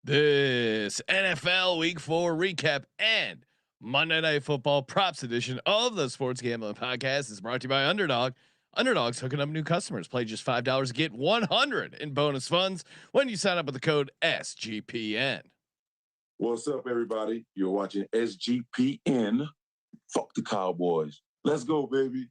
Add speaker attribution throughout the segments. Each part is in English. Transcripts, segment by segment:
Speaker 1: This NFL Week 4 recap and Monday Night Football props edition of the Sports Gambling Podcast is brought to you by Underdog. Underdog's hooking up new customers. Play just $5, get 100 in bonus funds when you sign up with the code SGPN.
Speaker 2: What's up, everybody? You're watching SGPN. Fuck the Cowboys. Let's go, baby.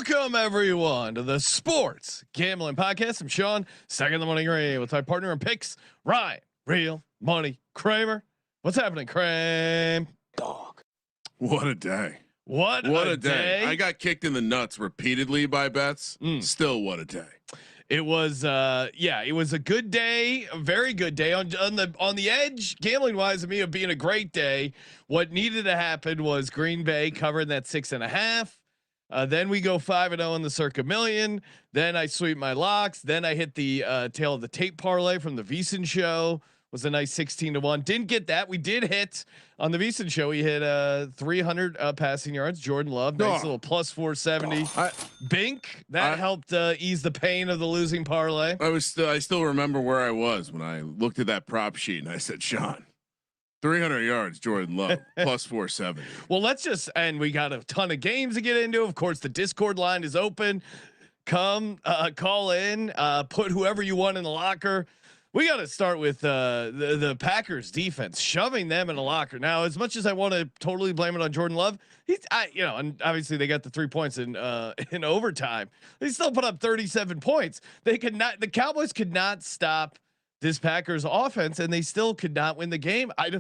Speaker 1: Welcome everyone to the Sports Gambling Podcast. I'm Sean, second in the morning rain with my partner in picks, Ryan, Real Money Kramer. What's happening, Kramer?
Speaker 2: Dog.
Speaker 3: What a day.
Speaker 1: What a day.
Speaker 3: I got kicked in the nuts repeatedly by bets. Still, what a day.
Speaker 1: It was it was a good day, a very good day on the edge, gambling wise, of me of being a great day. What needed to happen was Green Bay covering that 6.5. Then we go 5-0 in the Circa Million. Then I sweep my locks. Then I hit the tail of the tape parlay from the VSiN show. Was a nice 16-1. Didn't get that. We did hit on the VSiN show. We hit 300 passing yards. Jordan Love, nice little plus 470. Bink that helped ease the pain of the losing parlay.
Speaker 3: I still remember where I was when I looked at that prop sheet and I said, Sean, 300 yards, Jordan Love plus 470.
Speaker 1: Well, and we got a ton of games to get into. Of course, the Discord line is open. Come call in, put whoever you want in the locker. We got to start with the Packers defense, shoving them in a locker. Now, as much as I want to totally blame it on Jordan Love, and obviously they got the 3 points in overtime. They still put up 37 points. The Cowboys could not stop this Packers offense, and they still could not win the game. I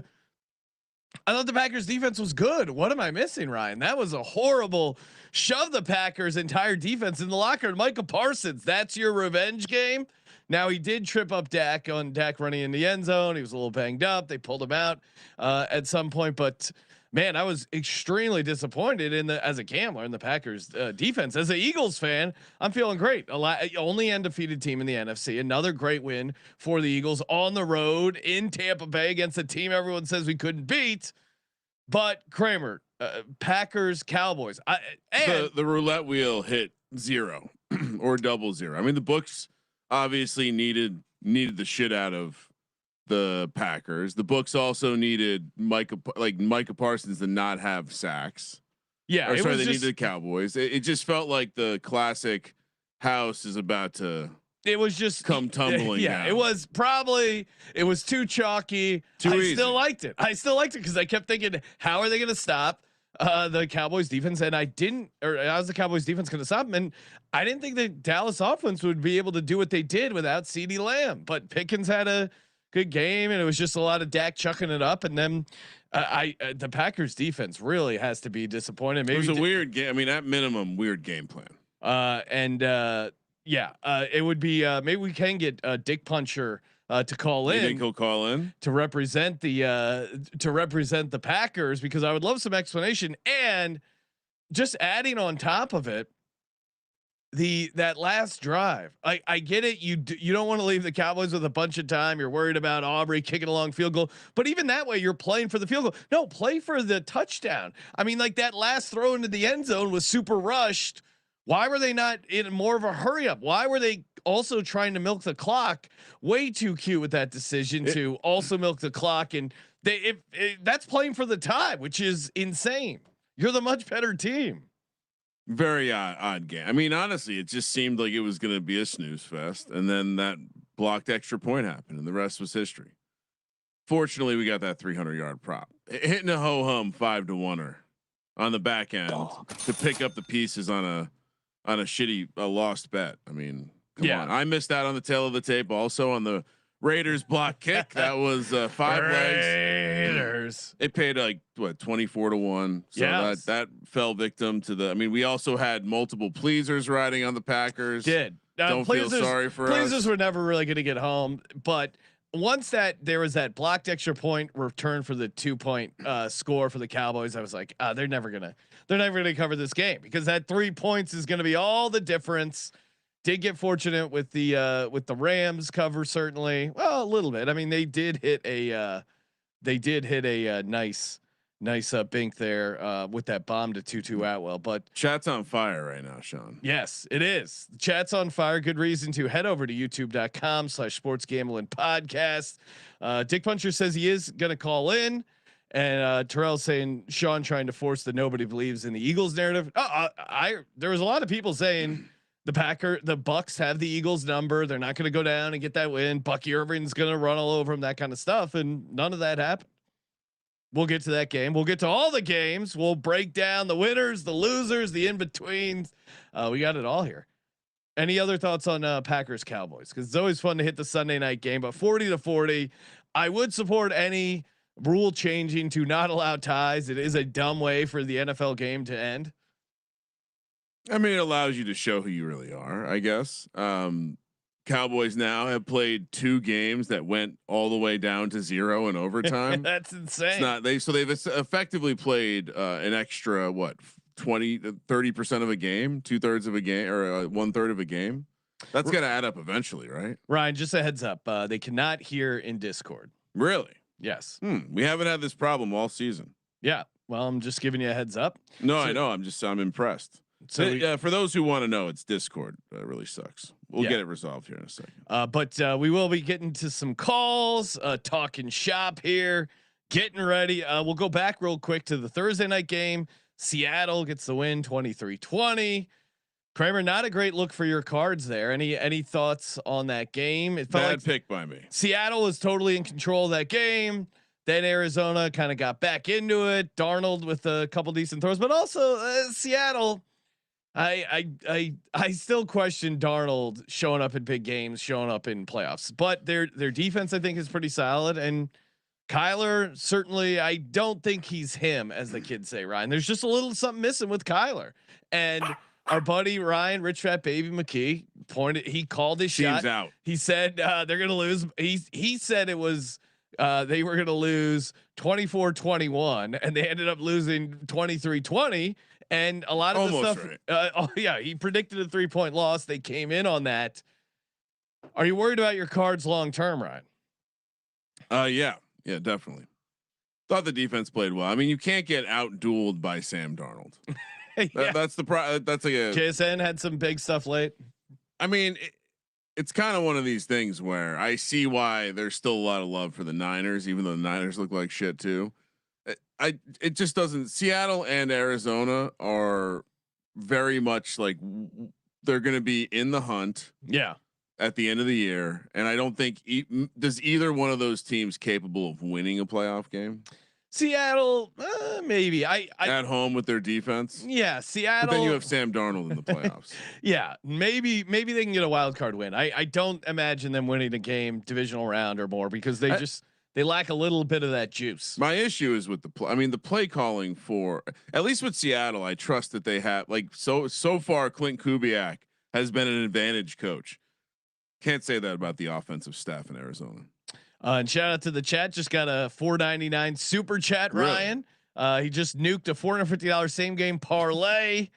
Speaker 1: thought the Packers defense was good. What am I missing, Ryan? That was a horrible shove. The Packers entire defense in the locker. Micah Parsons, that's your revenge game. Now he did trip up Dak running in the end zone. He was a little banged up. They pulled him out at some point, but man, I was extremely disappointed as a gambler in the Packers defense. As an Eagles fan, I'm feeling great. Only undefeated team in the NFC. Another great win for the Eagles on the road in Tampa Bay against a team everyone says we couldn't beat. But Kramer, Packers, Cowboys,
Speaker 3: the roulette wheel hit 0 or double 0. I mean, the books obviously needed the shit out of the Packers. The books also needed Micah Parsons to not have sacks.
Speaker 1: Yeah,
Speaker 3: they needed the Cowboys. It just felt like the classic house is about to.
Speaker 1: It was just
Speaker 3: come tumbling.
Speaker 1: Yeah,
Speaker 3: down.
Speaker 1: it was too chalky.
Speaker 3: Easy.
Speaker 1: Still liked it. I still liked it because I kept thinking, how are they going to stop the Cowboys defense? And how's the Cowboys defense going to stop them? And I didn't think the Dallas offense would be able to do what they did without CeeDee Lamb. But Pickens had a good game, and it was just a lot of Dak chucking it up. And then the Packers defense really has to be disappointed. Maybe
Speaker 3: it was a weird game. I mean, at minimum, weird game plan.
Speaker 1: It would be maybe we can get Dik Puncher to call in.
Speaker 3: You think he'll call in
Speaker 1: to represent the Packers, because I would love some explanation. And just adding on top of it, that last drive, I get it. You don't want to leave the Cowboys with a bunch of time. You're worried about Aubrey kicking a long field goal, but even that way, you're playing for the field goal. No, play for the touchdown. I mean, like that last throw into the end zone was super rushed. Why were they not in more of a hurry up? Why were they also trying to milk the clock? Way too cute with that decision to also milk the clock. And that's playing for the tie, which is insane. You're the much better team.
Speaker 3: Very odd game. I mean, honestly, it just seemed like it was going to be a snooze fest, and then that blocked extra point happened, and the rest was history. Fortunately, we got that 300-yard prop, hitting a ho hum 5-1er on the back end to pick up the pieces on a shitty lost bet. I mean, come on. I missed out on the tail of the tape. Also on the Raiders block kick. That was 5 legs. It paid like what 24-1. So that fell victim to the. I mean, we also had multiple pleasers riding on the Packers.
Speaker 1: Don't feel sorry for us. Pleasers were never really going to get home, but once that there was that blocked extra point return for the 2-point score for the Cowboys, I was like, they're never gonna cover this game, because that 3 points is gonna be all the difference. Did get fortunate with the Rams cover, certainly. Well, a little bit. I mean, they did hit a nice bink there with that bomb to Tutu Atwell. But
Speaker 3: chat's on fire right now, Sean.
Speaker 1: Yes, it is. Chat's on fire. Good reason to head over to youtube.com/sportsgamblingpodcast. Dik Puncher says he is going to call in, and Terrell saying Sean trying to force the nobody believes in the Eagles narrative. There was a lot of people saying the Bucks have the Eagles number. They're not going to go down and get that win. Bucky Irvin's going to run all over them, that kind of stuff. And none of that happened. We'll get to that game. We'll get to all the games. We'll break down the winners, the losers, the in-betweens. We got it all here. Any other thoughts on Packers Cowboys? Because it's always fun to hit the Sunday night game, but 40-40, I would support any rule changing to not allow ties. It is a dumb way for the NFL game to end.
Speaker 3: I mean, it allows you to show who you really are, I guess. Cowboys now have played 2 games that went all the way down to 0 in overtime.
Speaker 1: That's insane.
Speaker 3: It's not they've effectively played an extra 20-30% of a game, 2/3 of a game, or 1/3 of a game. That's gonna add up eventually, right?
Speaker 1: Ryan, just a heads up. They cannot hear in Discord.
Speaker 3: Really?
Speaker 1: Yes.
Speaker 3: We haven't had this problem all season.
Speaker 1: Yeah. Well, I'm just giving you a heads up.
Speaker 3: No, I know. I'm impressed. So yeah, for those who want to know, it's Discord. It really sucks. We'll get it resolved here in a second.
Speaker 1: But we will be getting to some calls, talking shop here, getting ready. We'll go back real quick to the Thursday night game. Seattle gets the win 23-20. Kramer, not a great look for your Cards there. Any thoughts on that game? It felt
Speaker 3: Bad pick by me.
Speaker 1: Seattle was totally in control of that game. Then Arizona kind of got back into it. Darnold with a couple decent throws, but also Seattle. I still question Darnold showing up in big games, showing up in playoffs, but their defense I think is pretty solid. And Kyler, certainly, I don't think he's him, as the kids say, Ryan. There's just a little something missing with Kyler. And our buddy Ryan, Rich Fat Baby McKee, he called his shot.
Speaker 3: Out.
Speaker 1: He said they're gonna lose. He said it was they were gonna lose 24-21, and they ended up losing 23-20. And a lot of the stuff. Right. He predicted a 3-point loss. They came in on that. Are you worried about your Cards long term, Ryan?
Speaker 3: Yeah, definitely. Thought the defense played well. I mean, you can't get out-dueled by Sam Darnold. That's the that's like a
Speaker 1: JSN had some big stuff late.
Speaker 3: I mean, it's kind of one of these things where I see why there's still a lot of love for the Niners, even though the Niners look like shit too. It just doesn't. Seattle and Arizona are very much like they're going to be in the hunt.
Speaker 1: Yeah.
Speaker 3: At the end of the year, and I don't think does either one of those teams capable of winning a playoff game.
Speaker 1: Seattle, maybe. I
Speaker 3: at home with their defense.
Speaker 1: Yeah, Seattle.
Speaker 3: But then you have Sam Darnold in the playoffs.
Speaker 1: Yeah, maybe they can get a wild card win. I don't imagine them winning a game divisional round or more, because they lack a little bit of that juice.
Speaker 3: My issue is with the play calling for, at least with Seattle. I trust that they have so far. Clint Kubiak has been an advantage coach. Can't say that about the offensive staff in Arizona.
Speaker 1: And shout out to the chat. Just got a $4.99 super chat, Ryan. Really? He just nuked a $450 same game parlay.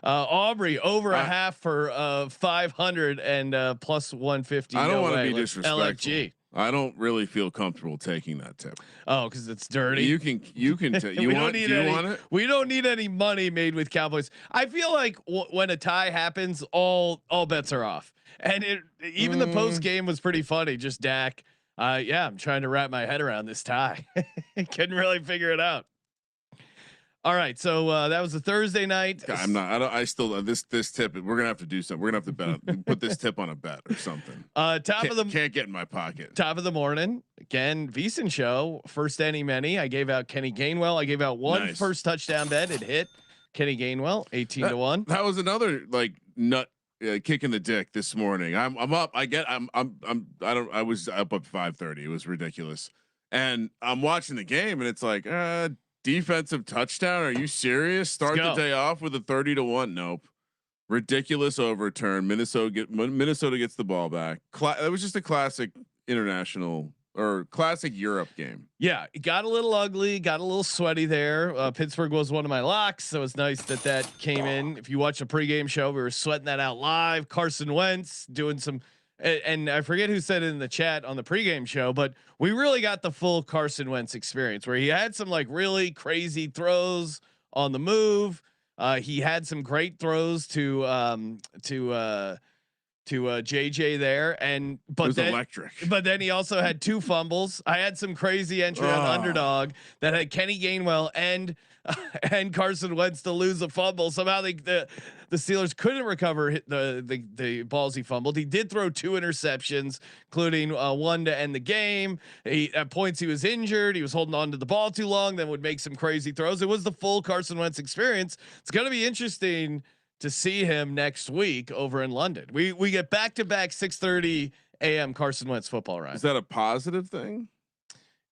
Speaker 1: Aubrey over a half for 500 and plus 150.
Speaker 3: I don't want to be disrespectful.
Speaker 1: LFG.
Speaker 3: I don't really feel comfortable taking that tip.
Speaker 1: Oh, because it's dirty.
Speaker 3: You can. You want it?
Speaker 1: We don't need any money made with Cowboys. I feel like when a tie happens, all bets are off. And even the post game was pretty funny. Just Dak. I'm trying to wrap my head around this tie. Couldn't really figure it out. All right, so that was a Thursday night.
Speaker 3: I'm not. I still this tip. We're gonna have to do something. We're gonna have to bet. Put this tip on a bet or something. Can't get in my pocket.
Speaker 1: Top of the morning again. VSiN show. First any many. I gave out Kenny Gainwell. I gave out one first touchdown bet. It hit. Kenny Gainwell 18-1.
Speaker 3: That was another nut. Kick in the dick this morning. I'm up. I was up at 5:30. It was ridiculous. And I'm watching the game, and it's like, defensive touchdown. Are you serious? Start the day off with a 30-1. Nope. Ridiculous overturn. Minnesota gets the ball back. It was just a classic international or classic Europe game.
Speaker 1: Yeah, it got a little ugly, got a little sweaty there. Pittsburgh was one of my locks, so it's nice that came in. If you watch a pregame show, we were sweating that out live. Carson Wentz doing some, and I forget who said it in the chat on the pregame show, but we really got the full Carson Wentz experience where he had some like really crazy throws on the move. He had some great throws to JJ there, but then
Speaker 3: electric.
Speaker 1: But then he also had 2 fumbles. I had some crazy entry on Underdog that had Kenny Gainwell and Carson Wentz to lose a fumble. Somehow the Steelers couldn't recover the balls he fumbled. He did throw 2 interceptions, including one to end the game. At points he was injured. He was holding on to the ball too long. Then would make some crazy throws. It was the full Carson Wentz experience. It's going to be interesting to see him next week over in London. We get back-to-back 6:30 a.m. Carson Wentz football ride.
Speaker 3: Is that a positive thing?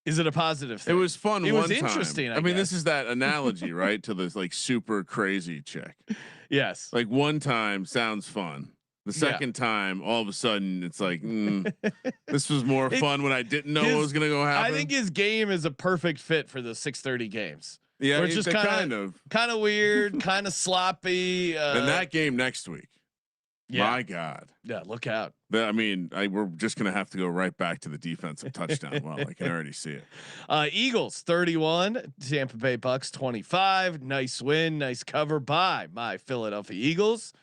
Speaker 1: Is it a positive thing?
Speaker 3: It was fun.
Speaker 1: It
Speaker 3: one
Speaker 1: was
Speaker 3: time.
Speaker 1: interesting.
Speaker 3: I mean, this is that analogy, right? To this like super crazy chick.
Speaker 1: Yes.
Speaker 3: Like one time sounds fun. The second time, all of a sudden, it's like this was more fun when I didn't know what was going to go happen.
Speaker 1: I think his game is a perfect fit for the 6:30 games.
Speaker 3: Yeah,
Speaker 1: it's just kind of weird, kind of sloppy.
Speaker 3: And that game next week.
Speaker 1: Yeah.
Speaker 3: My God.
Speaker 1: Yeah, look out.
Speaker 3: I mean, we're just gonna have to go right back to the defensive touchdown. Well, I can already see it.
Speaker 1: Eagles 31, Tampa Bay Bucks 25. Nice win, nice cover by my Philadelphia Eagles.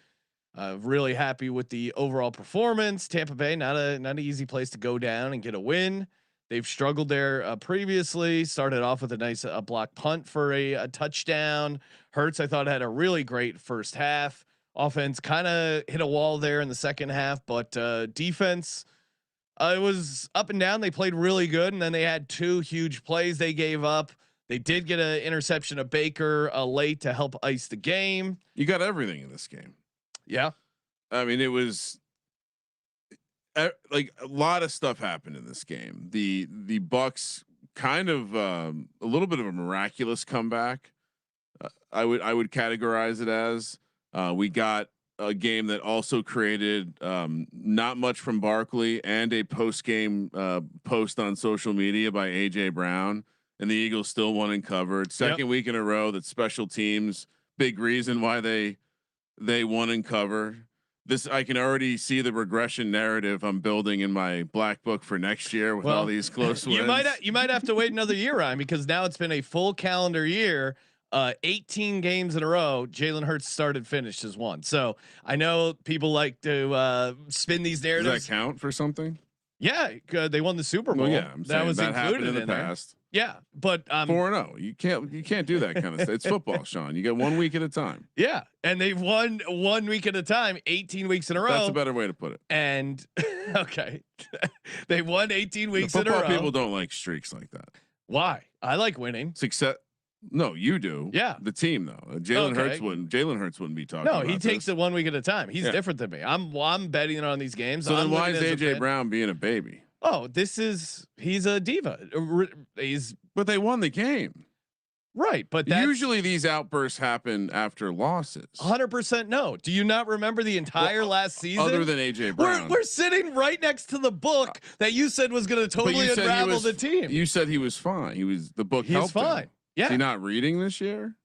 Speaker 1: Really happy with the overall performance. Tampa Bay, not an easy place to go down and get a win. They've struggled there previously. Started off with a nice block punt for a touchdown. Hurts, I thought, had a really great first half. Offense kind of hit a wall there in the second half, but defense, it was up and down. They played really good, and then they had 2 huge plays they gave up. They did get an interception of Baker late to help ice the game.
Speaker 3: You got everything in this game.
Speaker 1: Yeah,
Speaker 3: I mean, it was like a lot of stuff happened in this game. The Bucks kind of a little bit of a miraculous comeback. I would categorize it as. We got a game that also created not much from Barkley and a post game post on social media by AJ Brown, and the Eagles still won and covered. Second week in a row that special teams, big reason why they won and covered. This, I can already see the regression narrative I'm building in my black book for next year with all these close wins.
Speaker 1: You might have to wait another year, Ryan, because now it's been a full calendar year. 18 games in a row, Jalen Hurts started, finished as one. So I know people like to spin these narratives.
Speaker 3: Does that count for something?
Speaker 1: Yeah, they won the Super Bowl.
Speaker 3: Well, yeah,
Speaker 1: that was included
Speaker 3: in the
Speaker 1: there.
Speaker 3: past.
Speaker 1: Yeah, but
Speaker 3: 4-0. You can't do that kind of stuff. It's football, Sean. You get 1 week at a time.
Speaker 1: Yeah, and they've won 1 week at a time, 18 weeks in a row.
Speaker 3: That's a better way to put it.
Speaker 1: And okay, they won 18 weeks
Speaker 3: in a row.
Speaker 1: Football
Speaker 3: people don't like streaks like that.
Speaker 1: Why? I like winning.
Speaker 3: Success. No, you do.
Speaker 1: Yeah,
Speaker 3: the team though. Jalen Hurts wouldn't. Jalen Hurts wouldn't be talking.
Speaker 1: No,
Speaker 3: about
Speaker 1: he takes
Speaker 3: this.
Speaker 1: it 1 week at a time. He's different than me. I'm betting on these games.
Speaker 3: So then why is AJ Brown being a baby?
Speaker 1: Oh, he's a diva.
Speaker 3: But they won the game.
Speaker 1: Right, but
Speaker 3: usually these outbursts happen after losses.
Speaker 1: 100% no. Do you not remember the entire last season?
Speaker 3: Other than AJ Brown,
Speaker 1: we're sitting right next to the book that you said was going to totally unravel the team.
Speaker 3: You said he was fine. The book.
Speaker 1: He's fine.
Speaker 3: Him.
Speaker 1: Yeah.
Speaker 3: Is he not reading this year?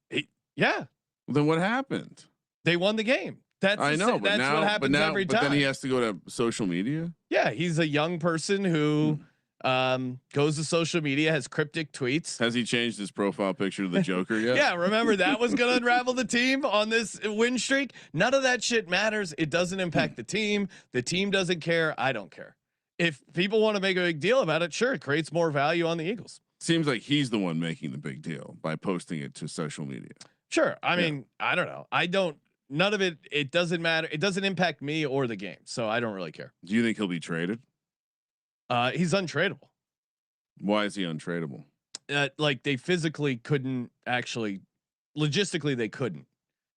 Speaker 1: Yeah.
Speaker 3: Well, then what happened?
Speaker 1: They won the game.
Speaker 3: I know, but
Speaker 1: that's what happens every time.
Speaker 3: But then he has to go to social media.
Speaker 1: Yeah, he's a young person who goes to social media, has cryptic tweets.
Speaker 3: Has he changed his profile picture to the Joker yet?
Speaker 1: Yeah, remember that was going to unravel the team on this win streak. None of that shit matters. It doesn't impact the team. The team doesn't care. I don't care. If people want to make a big deal about it, sure, it creates more value on the Eagles.
Speaker 3: Seems like he's the one making the big deal by posting it to social media.
Speaker 1: Sure. I mean, I don't know. None of it doesn't matter. It doesn't impact me or the game. So I don't really care.
Speaker 3: Do you think he'll be traded?
Speaker 1: He's untradeable.
Speaker 3: Why is he untradeable?
Speaker 1: Like they physically couldn't actually, logistically they couldn't,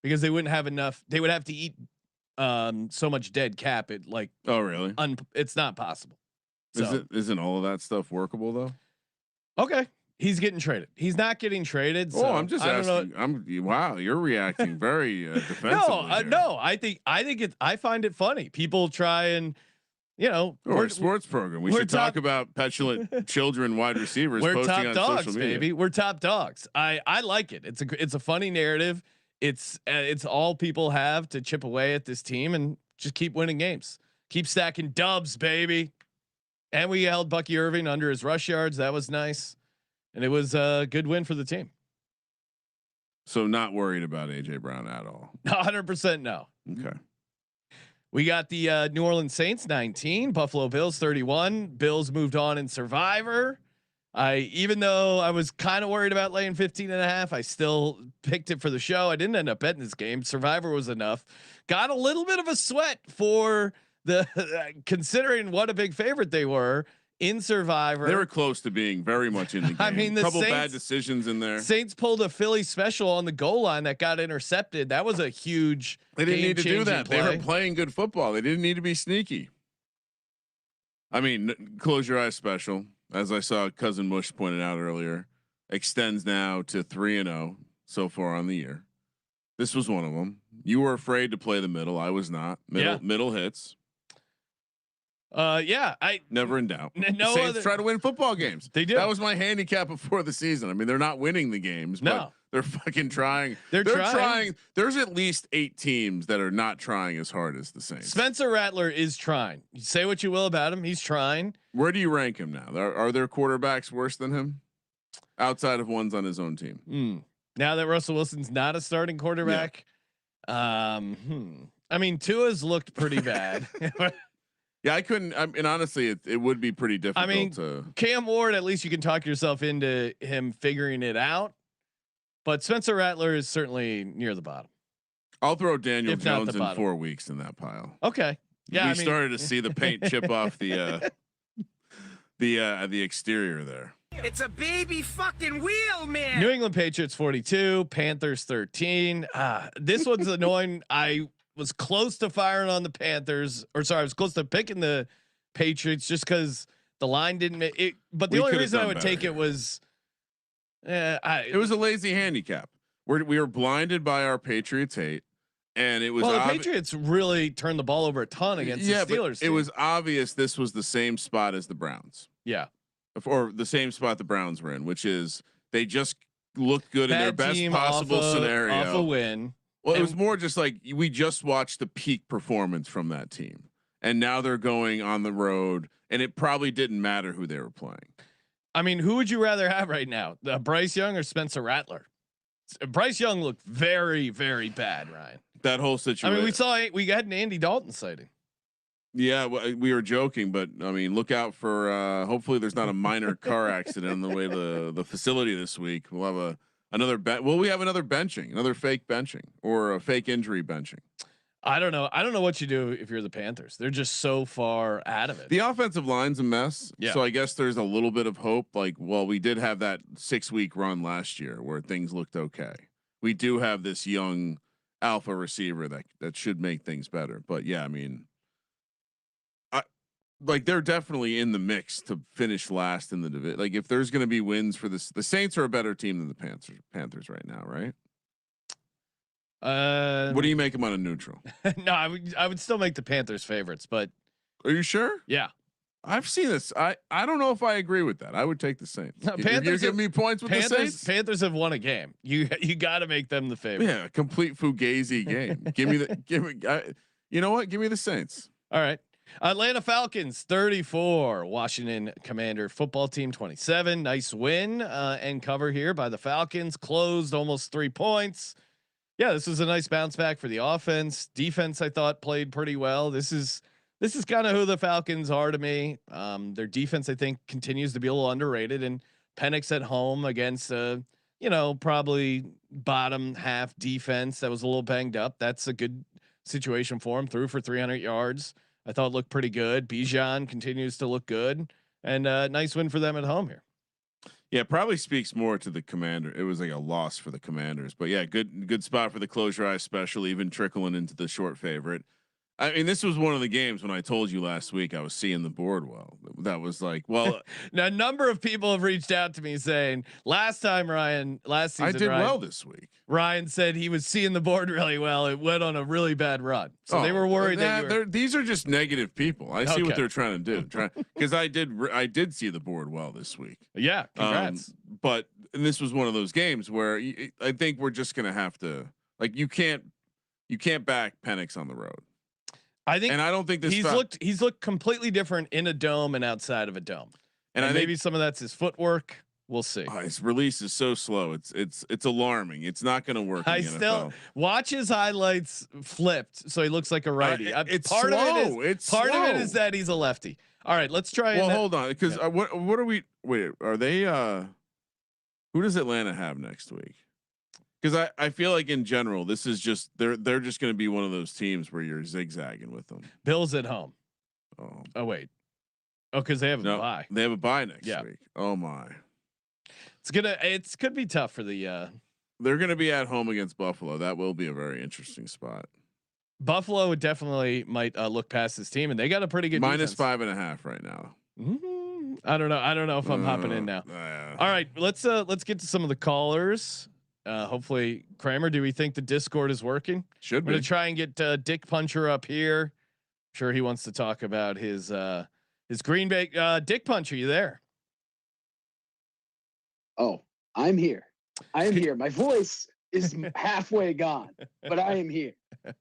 Speaker 1: because they wouldn't have enough. They would have to eat so much dead cap. It like,
Speaker 3: oh really?
Speaker 1: It's not possible. So,
Speaker 3: isn't all of that stuff workable though?
Speaker 1: Okay. He's getting traded. He's not getting traded. So
Speaker 3: I'm just asking. Wow, you're reacting very defensively.
Speaker 1: No. I think I find it funny. People try and you know,
Speaker 3: or a sports program. We should talk about petulant children wide receivers.
Speaker 1: We're
Speaker 3: posting
Speaker 1: top
Speaker 3: on
Speaker 1: dogs,
Speaker 3: social media.
Speaker 1: baby. We're top dogs. I like it. It's a funny narrative. It's all people have to chip away at this team and just keep winning games. Keep stacking dubs, baby. And we held Bucky Irving under his rush yards. That was nice, and it was a good win for the team.
Speaker 3: So not worried about AJ Brown at all.
Speaker 1: 100% no.
Speaker 3: Okay.
Speaker 1: We got the New Orleans Saints 19, Buffalo Bills 31. Bills moved on in Survivor. Even though I was kind of worried about laying 15.5, I still picked it for the show. I didn't end up betting this game. Survivor was enough. Got a little bit of a sweat for the considering what a big favorite they were in Survivor.
Speaker 3: They were close to being very much in the game.
Speaker 1: I mean, the
Speaker 3: couple
Speaker 1: Saints,
Speaker 3: bad decisions in there.
Speaker 1: Saints pulled a Philly special on the goal line that got intercepted. That was a huge.
Speaker 3: They didn't need to do that.
Speaker 1: Play.
Speaker 3: They were playing good football. They didn't need to be sneaky. I mean, close your eyes special, as I saw Cousin Mush pointed out earlier, extends now to 3-0 so far on the year. This was one of them. You were afraid to play the middle. I was not. Middle hits.
Speaker 1: I
Speaker 3: never in doubt.
Speaker 1: No,
Speaker 3: Saints try to win football games.
Speaker 1: They do.
Speaker 3: That was my handicap before the season. I mean, they're not winning the games, but they're fucking trying. They're trying. There's at least 8 teams that are not trying as hard as the Saints.
Speaker 1: Spencer Rattler is trying. You say what you will about him, he's trying.
Speaker 3: Where do you rank him now? Are there quarterbacks worse than him, outside of ones on his own team?
Speaker 1: Now that Russell Wilson's not a starting quarterback, I mean, Tua's looked pretty bad.
Speaker 3: Yeah, I couldn't. I mean, honestly, it would be pretty difficult.
Speaker 1: I mean,
Speaker 3: to
Speaker 1: Cam Ward, at least you can talk yourself into him figuring it out. But Spencer Rattler is certainly near the bottom.
Speaker 3: I'll throw Daniel Jones in 4 weeks in that pile.
Speaker 1: Okay. Yeah,
Speaker 3: we started to see the paint chip off the exterior there.
Speaker 4: It's a baby fucking wheel, man.
Speaker 1: New England Patriots 42, Panthers 13. This one's annoying. I was close to firing on the Panthers, I was close to picking the Patriots just because the line didn't make it. But the only reason I would take it was,
Speaker 3: it was a lazy handicap. We were blinded by our Patriots hate, and it was
Speaker 1: the Patriots really turned the ball over a ton against the Steelers.
Speaker 3: But it was obvious this was the same spot as the Browns.
Speaker 1: Yeah,
Speaker 3: or the same spot the Browns were in, which is they just looked good in their best possible scenario.
Speaker 1: Off a win.
Speaker 3: Well, it was more just like we just watched the peak performance from that team, and now they're going on the road, and it probably didn't matter who they were playing.
Speaker 1: I mean, who would you rather have right now, Bryce Young or Spencer Rattler? Bryce Young looked very, very bad, Ryan.
Speaker 3: That whole situation.
Speaker 1: I mean, we got an Andy Dalton sighting.
Speaker 3: Yeah, we were joking, but I mean, look out for. Hopefully, there's not a minor car accident on the way to the facility this week. We'll have another we have another benching, another fake benching, or a fake injury benching. I
Speaker 1: don't know what you do if you're the Panthers. They're just so far out of it.
Speaker 3: The offensive line's a mess.
Speaker 1: Yeah.
Speaker 3: So I guess there's a little bit of hope. Like, well, we did have that 6-week run last year where things looked okay. We do have this young alpha receiver that should make things better. But yeah, I mean, they're definitely in the mix to finish last in the division. Like, if there's going to be wins for this, the Saints are a better team than the Panthers right now, right? What do you make them on a neutral?
Speaker 1: No, I would still make the Panthers favorites, but
Speaker 3: are you sure?
Speaker 1: Yeah,
Speaker 3: I've seen this. I don't know if I agree with that. I would take the Saints.
Speaker 1: No, Panthers
Speaker 3: give me points with the Saints.
Speaker 1: Panthers have won a game. You got to make them the favorite.
Speaker 3: Yeah, complete fugazi game. You know what? Give me the Saints.
Speaker 1: All right. Atlanta Falcons 34, Washington Commander football team 27. Nice win and cover here by the Falcons. Closed almost 3 points. Yeah, this was a nice bounce back for the offense. Defense, I thought, played pretty well. This is kind of who the Falcons are to me. Their defense, I think, continues to be a little underrated. And Penix at home against probably bottom half defense that was a little banged up. That's a good situation for him. Threw for 300 yards. I thought it looked pretty good. Bijan continues to look good, and nice win for them at home here.
Speaker 3: Yeah, probably speaks more to the Commander. It was like a loss for the Commanders, but yeah, good spot for the close your eyes special, even trickling into the short favorite. I mean, this was one of the games when I told you last week I was seeing the board well. That was like, well,
Speaker 1: now a number of people have reached out to me saying last season,
Speaker 3: I did well this week.
Speaker 1: Ryan said he was seeing the board really well. It went on a really bad run, so they were worried that
Speaker 3: these are just negative people. I see what they're trying to do. Because I did see the board well this week.
Speaker 1: Yeah, congrats.
Speaker 3: But this was one of those games where I think we're just gonna have to you can't back Penix on the road.
Speaker 1: I think,
Speaker 3: and I don't think
Speaker 1: he's looked completely different in a dome and outside of a dome. And I maybe some of that's his footwork. We'll see.
Speaker 3: His release is so slow. It's alarming. It's not going to work.
Speaker 1: I still watch his highlights flipped, so he looks like a righty.
Speaker 3: It's
Speaker 1: part
Speaker 3: slow.
Speaker 1: of it is that he's a lefty. All right, let's try.
Speaker 3: Well, hold on, because what are we? Wait, are they? Who does Atlanta have next week? Because I feel like in general, this is just they're just going to be one of those teams where you're zigzagging with them.
Speaker 1: Bills at home.
Speaker 3: Oh
Speaker 1: wait. Oh, because they have a bye.
Speaker 3: They have a bye next week. Oh my.
Speaker 1: It's could be tough for the.
Speaker 3: They're going to be at home against Buffalo. That will be a very interesting spot.
Speaker 1: Buffalo definitely might look past this team, and they got a pretty good
Speaker 3: minus 5.5 right now.
Speaker 1: I don't know if I'm hopping in now. All right, let's get to some of the callers. Hopefully, Kramer, do we think the Discord is working?
Speaker 3: Should be.
Speaker 1: I'm gonna try and get Dik Puncher up here. I'm sure he wants to talk about his Green Bay. Dik Puncher, you there?
Speaker 5: Oh, I'm here. I am here. My voice is halfway gone, but I am here.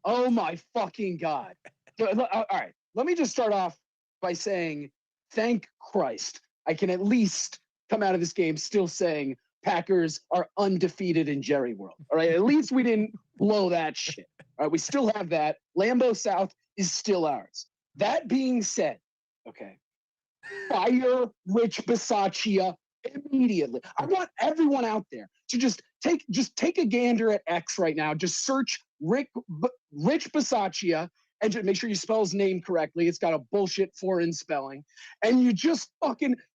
Speaker 5: Oh my fucking God. All right. Let me just start off by saying, thank Christ. I can at least come out of this game still saying Packers are undefeated in Jerry World. All right. At least we didn't blow that shit. All right. We still have that. Lambeau South is still ours. That being said, okay, fire Rich Bisaccia immediately. I want everyone out there to just take a gander at X right now. Just search Rich Bisaccia and just make sure you spell his name correctly. It's got a bullshit foreign spelling. And you just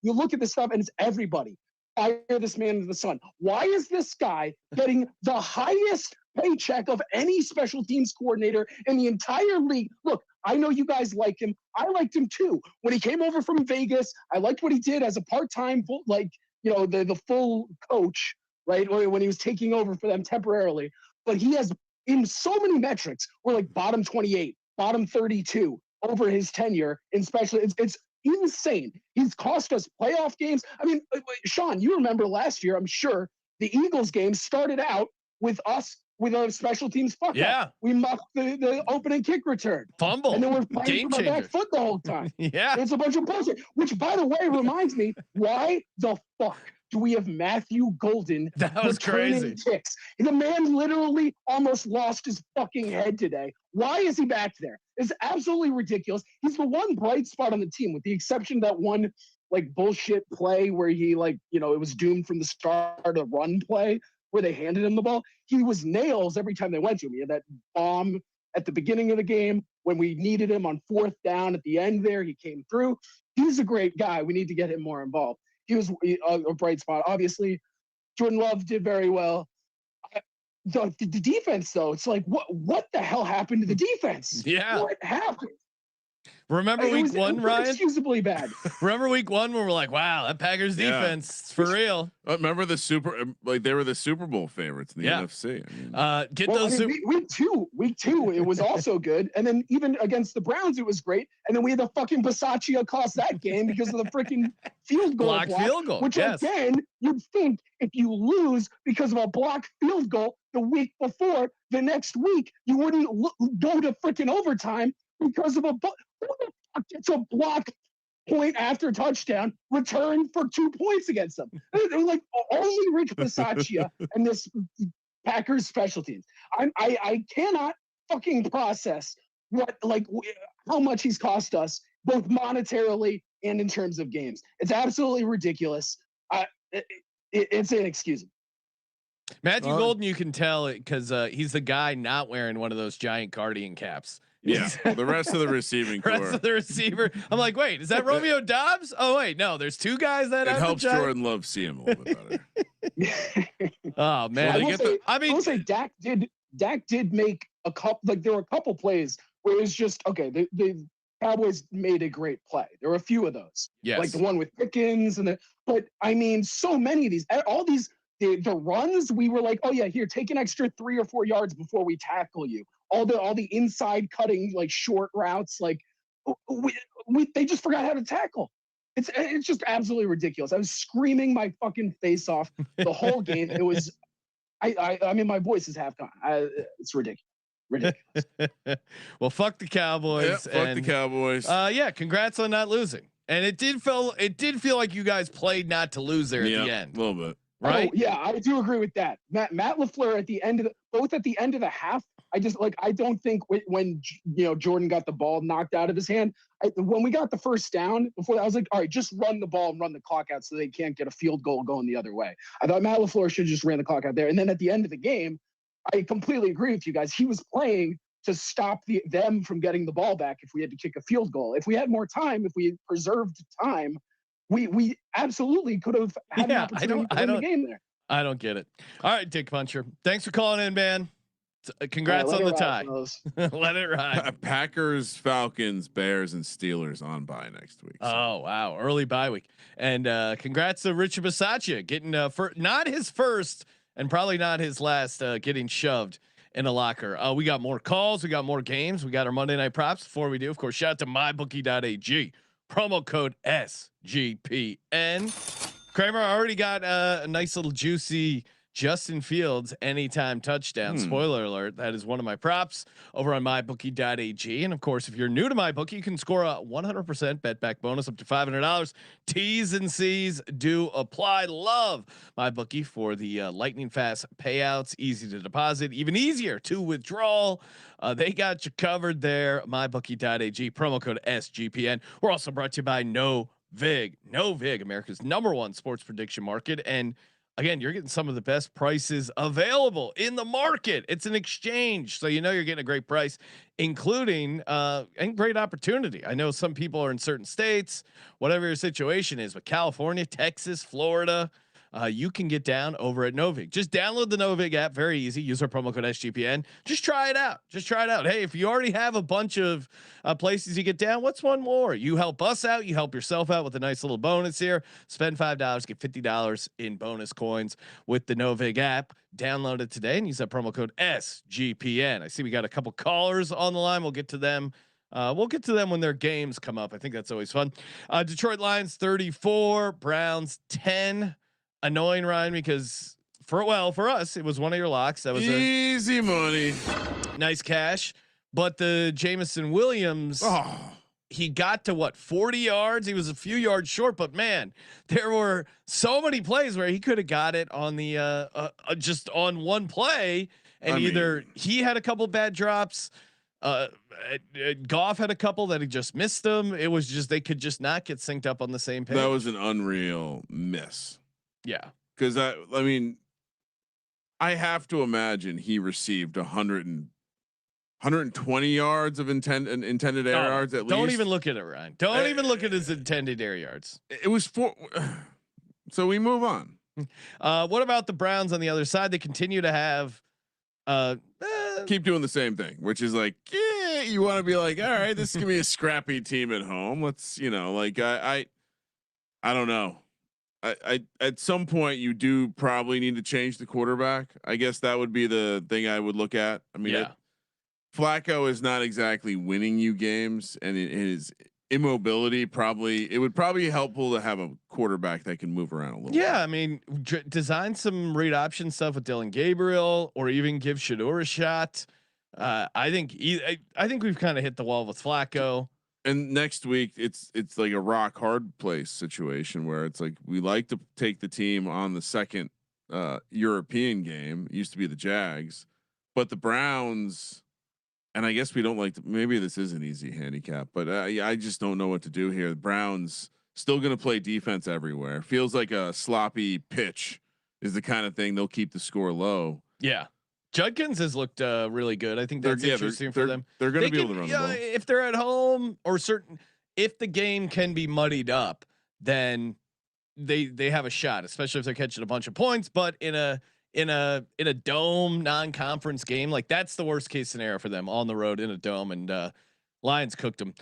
Speaker 5: you look at this stuff and it's everybody. Fire this man into the sun. Why is this guy getting the highest paycheck of any special teams coordinator in the entire league? Look, I know you guys like him. I liked him too. When he came over from Vegas, I liked what he did as a part-time, the full coach, right? When he was taking over for them temporarily. But he has, in so many metrics, we're like bottom 28, bottom 32 over his tenure in special. It's insane. He's cost us playoff games. I mean, Sean, you remember last year, I'm sure, the Eagles game started out with us with a special teams fuck up. We mucked the opening kick return.
Speaker 1: Fumble.
Speaker 5: And then we're playing from our back foot the whole time. It's a bunch of bullshit. Which, by the way, reminds me, why the fuck do we have Matthew Golden?
Speaker 1: That was crazy.
Speaker 5: Ticks? The man literally almost lost his fucking head today. Why is he back there? It's absolutely ridiculous. He's the one bright spot on the team, with the exception of that one bullshit play where he it was doomed from the start, a run play where they handed him the ball. He was nails every time they went to him. He had that bomb at the beginning of the game when we needed him on 4th down at the end there. He came through. He's a great guy. We need to get him more involved. He was a bright spot. Obviously, Jordan Love did very well. The defense, though, it's like, what the hell happened to the defense?
Speaker 1: Yeah.
Speaker 5: What happened?
Speaker 1: Remember week one, Ryan?
Speaker 5: Excusably bad.
Speaker 1: Remember week one when we're like, wow, that Packers defense is for real.
Speaker 3: Remember they were the Super Bowl favorites in the NFC.
Speaker 5: Week two, it was also good. And then even against the Browns, it was great. And then we had the fucking Bisaccia cost that game because of the freaking field goal.
Speaker 1: Blocked field goal.
Speaker 5: Which again, you'd think if you lose because of a blocked field goal the week before, the next week, you wouldn't go to freaking overtime because of who the fuck gets a block point after touchdown return for 2 points against them? Like only Rich Bisaccia and this Packers special teams. I cannot fucking process how much he's cost us, both monetarily and in terms of games. It's absolutely ridiculous. It's inexcusable.
Speaker 1: Matthew Golden, you can tell it because he's the guy not wearing one of those giant Guardian caps.
Speaker 3: Yeah, the rest of the receiving core.
Speaker 1: Rest of the receiver. I'm like, wait, is that Romeo Dobbs? Oh wait, no, there's two guys that have
Speaker 3: helps Jordan Love see him a little bit better.
Speaker 1: Oh man,
Speaker 5: I will say Dak did make a couple. There were a couple plays where it was just okay. The Cowboys made a great play. There were a few of those,
Speaker 1: Yes.
Speaker 5: like the one with Pickens but I mean, so many of these, all these. The runs, we were like, oh yeah, here, take an extra 3 or 4 yards before we tackle you. All the inside cutting, like short routes, like they just forgot how to tackle. It's just absolutely ridiculous. I was screaming my fucking face off the whole game. It was, I mean, my voice is half gone. It's ridiculous.
Speaker 1: Well, fuck the Cowboys.
Speaker 3: Fuck the Cowboys.
Speaker 1: Yeah, congrats on not losing. And it did feel like you guys played not to lose there at the end.
Speaker 3: A little bit.
Speaker 1: Right?
Speaker 5: Oh, yeah, I do agree with that. Matt LaFleur at the end of both at the end of the half. I don't think when Jordan got the ball knocked out of his hand, when we got the first down before that, I was like, all right, just run the ball and run the clock out so they can't get a field goal going the other way. I thought Matt LaFleur should have just ran the clock out there. And then at the end of the game, I completely agree with you guys. He was playing to stop them from getting the ball back if we had to kick a field goal. If we had more time, if we preserved time, we absolutely could have had an opportunity to win the game there.
Speaker 1: I don't get it. All right, Dik Puncher. Thanks for calling in, man. Congrats on the tie. Let it ride.
Speaker 3: Packers, Falcons, Bears, and Steelers on bye next week. So.
Speaker 1: Oh wow, early bye week. And congrats to Richard Bisaccia getting not his first and probably not his last getting shoved in a locker. We got more calls, we got more games, we got our Monday night props. Before we do, of course, shout out to mybookie.ag. Promo code SGPN. Kramer, I already got a nice little juicy Justin Fields anytime touchdown. Spoiler alert, that is one of my props over on mybookie.ag. And of course, if you're new to MyBookie, you can score a 100% bet back bonus up to $500. T's and C's do apply. Love MyBookie for the lightning fast payouts, easy to deposit, even easier to withdraw. They got you covered there. mybookie.ag, promo code SGPN. We're also brought to you by No Vig, America's #1 sports prediction market. And again, you're getting some of the best prices available in the market. It's an exchange, so you're getting a great price, including and great opportunity. I know some people are in certain states, whatever your situation is, but California, Texas, Florida, you can get down over at Novig. Just download the Novig app, very easy. Use our promo code SGPN. Just try it out. Hey, if you already have a bunch of places you get down, what's one more? You help us out. You help yourself out with a nice little bonus here. Spend $5, get $50 in bonus coins with the Novig app. Download it today and use that promo code SGPN. I see we got a couple callers on the line. We'll get to them. We'll get to them when their games come up. I think that's always fun. Detroit Lions 34, Browns 10. Annoying, Ryan, because for us it was one of your locks. That was
Speaker 3: easy money,
Speaker 1: nice cash. But the Jameson Williams, he got to 40 yards. He was a few yards short, but man, there were so many plays where he could have got it on the just on one play, and he had a couple bad drops. Goff had a couple that he just missed them. It was just they could just not get synced up on the same page.
Speaker 3: That was an unreal miss.
Speaker 1: Yeah,
Speaker 3: because I have to imagine he received 120 yards of intended air yards at least.
Speaker 1: Don't even look at it, Ryan. Don't even look at his intended air yards.
Speaker 3: It was 4. So we move on.
Speaker 1: What about the Browns on the other side? They continue to have
Speaker 3: keep doing the same thing, which is like, yeah, you want to be like, all right, this is gonna be a scrappy team at home. Let's, I don't know. I at some point you do probably need to change the quarterback. I guess that would be the thing I would look at. I mean, Flacco is not exactly winning you games, and his immobility it would probably be helpful to have a quarterback that can move around a little.
Speaker 1: Yeah, I mean, design some read option stuff with Dylan Gabriel, or even give Shador a shot. I think we've kind of hit the wall with Flacco.
Speaker 3: And next week it's like a rock hard place situation where it's like we like to take the team on the second European game. It used to be the Jags, but the Browns, and I guess we don't like to, maybe this is an easy handicap, but I just don't know what to do here. The Browns still going to play defense everywhere. Feels like a sloppy pitch is the kind of thing they'll keep the score low.
Speaker 1: Yeah. Judkins has looked really good. I think that's interesting for them.
Speaker 3: They're going to be able to run the ball.
Speaker 1: If they're at home or if the game can be muddied up, then they have a shot, especially if they're catching a bunch of points. But in in a dome non-conference game. Like that's the worst case scenario for them on the road in a dome, and Lions cooked them.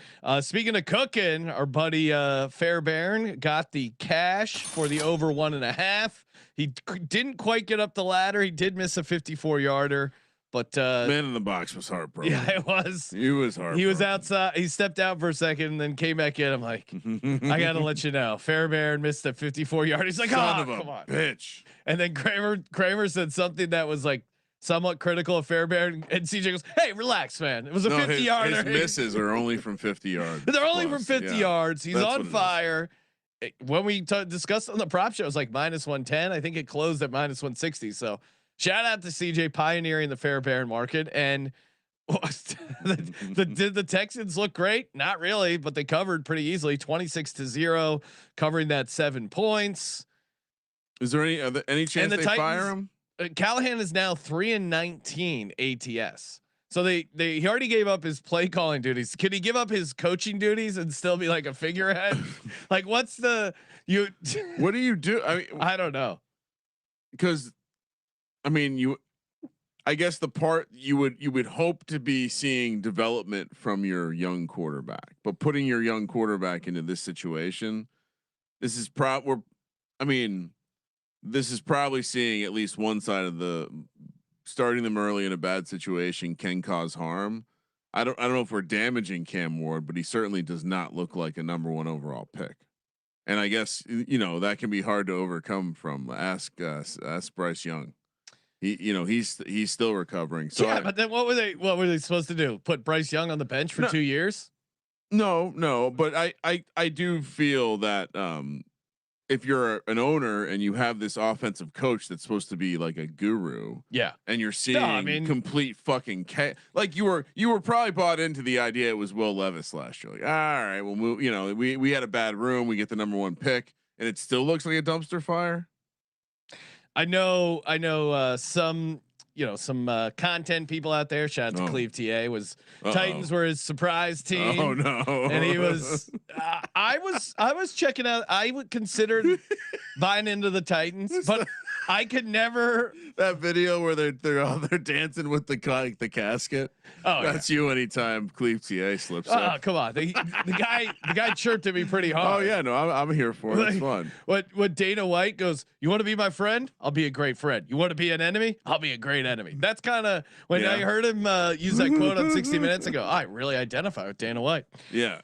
Speaker 1: Speaking of cooking, our buddy Fairbairn got the cash for the over 1.5. He didn't quite get up the ladder. He did miss a 54-yarder. But
Speaker 3: man in the box was heartbroken.
Speaker 1: Yeah, it was.
Speaker 3: He was heartbroken.
Speaker 1: He was outside. He stepped out for a second and then came back in. I'm like, I gotta let you know, Fairbairn missed a 54-yard. He's like,
Speaker 3: Son
Speaker 1: oh,
Speaker 3: of a
Speaker 1: come on,
Speaker 3: bitch.
Speaker 1: And then Kramer said something that was like somewhat critical of Fairbairn, and CJ goes, "Hey, relax, man. It was a 50-yarder.
Speaker 3: His misses are only from 50 yards.
Speaker 1: They're only from 50 yards. He's
Speaker 3: That's
Speaker 1: on fire." When we discussed on the prop show, it was like -110. I think it closed at -160. So shout out to CJ pioneering the Fairbairn market. And did the Texans look great? Not really, but they covered pretty easily, 26-0, covering that 7 points.
Speaker 3: Is there any chance they fire him?
Speaker 1: Callahan is now 3-19 ATS. So he already gave up his play calling duties. Could he give up his coaching duties and still be like a figurehead? Like, what's what
Speaker 3: do you do? I mean,
Speaker 1: I don't know.
Speaker 3: Because, I mean, I guess the part you would hope to be seeing development from your young quarterback, but putting your young quarterback into this situation, this is this is probably seeing at least one side of the starting them early in a bad situation can cause harm. I don't know if we're damaging Cam Ward, but he certainly does not look like a number 1 overall pick. And I guess, that can be hard to overcome from ask Bryce Young. He's still recovering. So
Speaker 1: yeah, but then what were they supposed to do? Put Bryce Young on the bench for 2 years?
Speaker 3: No, but I do feel that, if you're an owner and you have this offensive coach that's supposed to be like a guru, and you're seeing complete fucking like you were probably bought into the idea it was Will Levis last year. Like, all right, we'll move. We had a bad room. We get the number 1 pick, and it still looks like a dumpster fire.
Speaker 1: I know. Some content people out there. Shout out to Cleve TA. Titans were his surprise team.
Speaker 3: Oh no!
Speaker 1: And he was. I was checking out. I would consider buying into the Titans, but I could never.
Speaker 3: That video where they're dancing with the casket.
Speaker 1: Oh,
Speaker 3: that's you anytime Cleve TA slips up.
Speaker 1: Oh, come on. The guy chirped at me pretty hard.
Speaker 3: Oh yeah, no, I'm here for it. It's fun.
Speaker 1: What Dana White goes, you want to be my friend? I'll be a great friend. You want to be an enemy? I'll be a great enemy. That's kind of when I heard him use that quote on 60 Minutes ago. I really identify with Dana White.
Speaker 3: Yeah.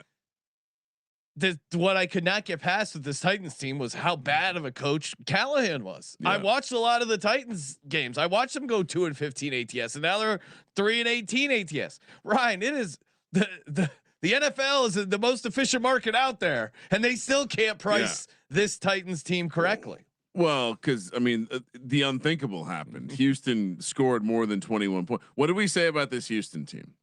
Speaker 1: What I could not get past with this Titans team was how bad of a coach Callahan was. Yeah. I watched a lot of the Titans games. I watched them go 2-15 ATS, and now they're 3-18 ATS. Ryan, it is the NFL is the most efficient market out there, and they still can't price this Titans team correctly.
Speaker 3: Well, because the unthinkable happened. Houston scored more than 21 points. What do we say about this Houston team?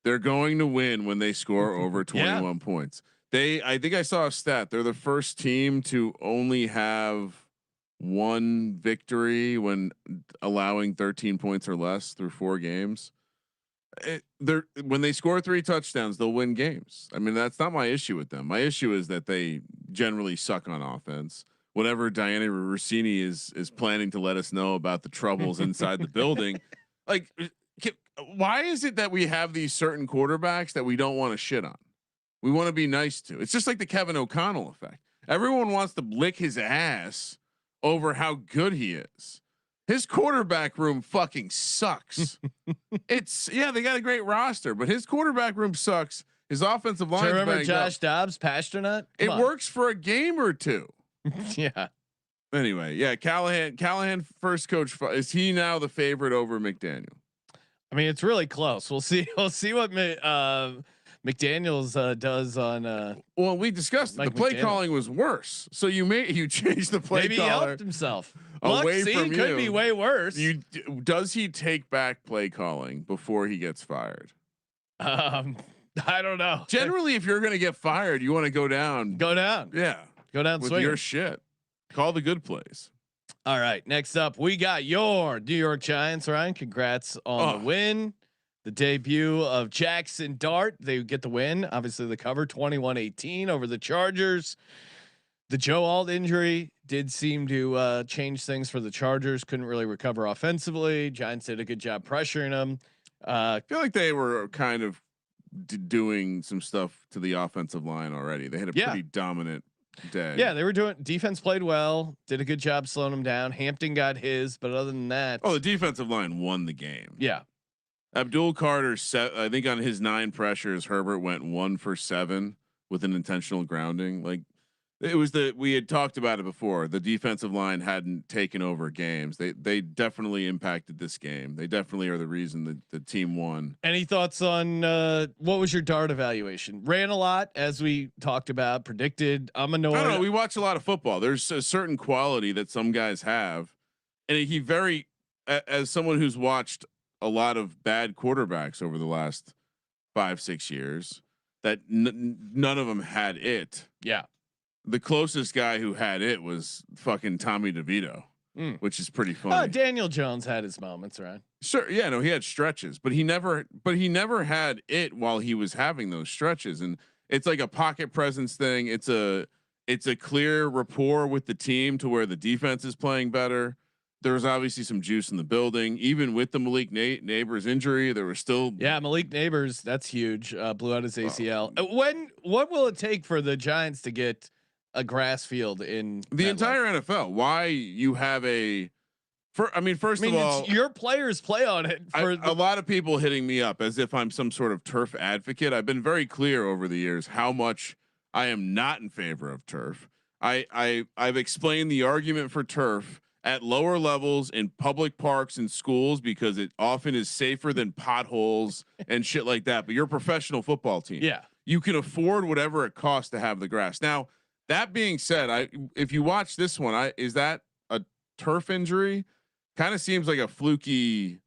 Speaker 3: They're going to win when they score over 21 points. I think I saw a stat. They're the first team to only have 1 victory when allowing 13 points or less through 4 games. When they score 3 touchdowns, they'll win games. That's not my issue with them. My issue is that they generally suck on offense. Whatever Diana Rossini is planning to let us know about the troubles inside the building, like, why is it that we have these certain quarterbacks that we don't want to shit on? We want to be nice to. It's just like the Kevin O'Connell effect. Everyone wants to lick his ass over how good he is. His quarterback room fucking sucks. They got a great roster, but his quarterback room sucks. His offensive line.
Speaker 1: Remember Josh Dobbs, Pasternak?
Speaker 3: It works for a game or 2.
Speaker 1: Yeah.
Speaker 3: Anyway, Callahan first coach. Is he now the favorite over McDaniel?
Speaker 1: It's really close. We'll see. We'll see what McDaniels does on.
Speaker 3: Well, we discussed the play calling was worse, so you changed the play.
Speaker 1: Maybe
Speaker 3: caller
Speaker 1: he helped himself.
Speaker 3: Away from
Speaker 1: you. Could be way worse.
Speaker 3: Does he take back play calling before he gets fired?
Speaker 1: I don't know.
Speaker 3: Generally, if you're going to get fired, you want to go down.
Speaker 1: Go down.
Speaker 3: Yeah.
Speaker 1: Go down
Speaker 3: with
Speaker 1: swinging.
Speaker 3: Your shit. Call the good plays.
Speaker 1: All right. Next up, we got your New York Giants. Ryan, congrats on the win. The debut of Jackson Dart. They get the win. Obviously, the cover 21-18 over the Chargers. The Joe Alt injury did seem to change things for the Chargers. Couldn't really recover offensively. Giants did a good job pressuring them.
Speaker 3: I feel like they were kind of doing some stuff to the offensive line already. They had a pretty dominant day.
Speaker 1: Yeah, they were doing. Defense played well. Did a good job slowing them down. Hampton got his, but other than that,
Speaker 3: the defensive line won the game.
Speaker 1: Yeah.
Speaker 3: Abdul Carter set. I think on his 9 pressures, Herbert went 1 for 7 with an intentional grounding. Like it was we had talked about it before. The defensive line hadn't taken over games. They definitely impacted this game. They definitely are the reason that the team won.
Speaker 1: Any thoughts on what was your dart evaluation? Ran a lot as we talked about, predicted. I'm annoyed.
Speaker 3: I don't know. We watch a lot of football. There's a certain quality that some guys have, and he as someone who's watched a lot of bad quarterbacks over the last 5-6 years, that none of them had it.
Speaker 1: Yeah.
Speaker 3: The closest guy who had it was fucking Tommy DeVito, which is pretty funny.
Speaker 1: Daniel Jones had his moments, right?
Speaker 3: Sure. Yeah, no, he had stretches, but he never had it while he was having those stretches. And it's like a pocket presence thing. It's a clear rapport with the team to where the defense is playing better. There was obviously some juice in the building, even with the Malik Neighbors injury. There was still
Speaker 1: Malik Neighbors. That's huge. Blew out his ACL. What will it take for the Giants to get a grass field in
Speaker 3: the entire NFL? Why you have first of all,
Speaker 1: your players play on it.
Speaker 3: A lot of people hitting me up as if I'm some sort of turf advocate. I've been very clear over the years how much I am not in favor of turf. I've explained the argument for turf at lower levels in public parks and schools because it often is safer than potholes and shit like that. But you're a professional football team.
Speaker 1: Yeah.
Speaker 3: You can afford whatever it costs to have the grass. Now, that being said, if you watch this one, is that a turf injury? Kind of seems like a fluky.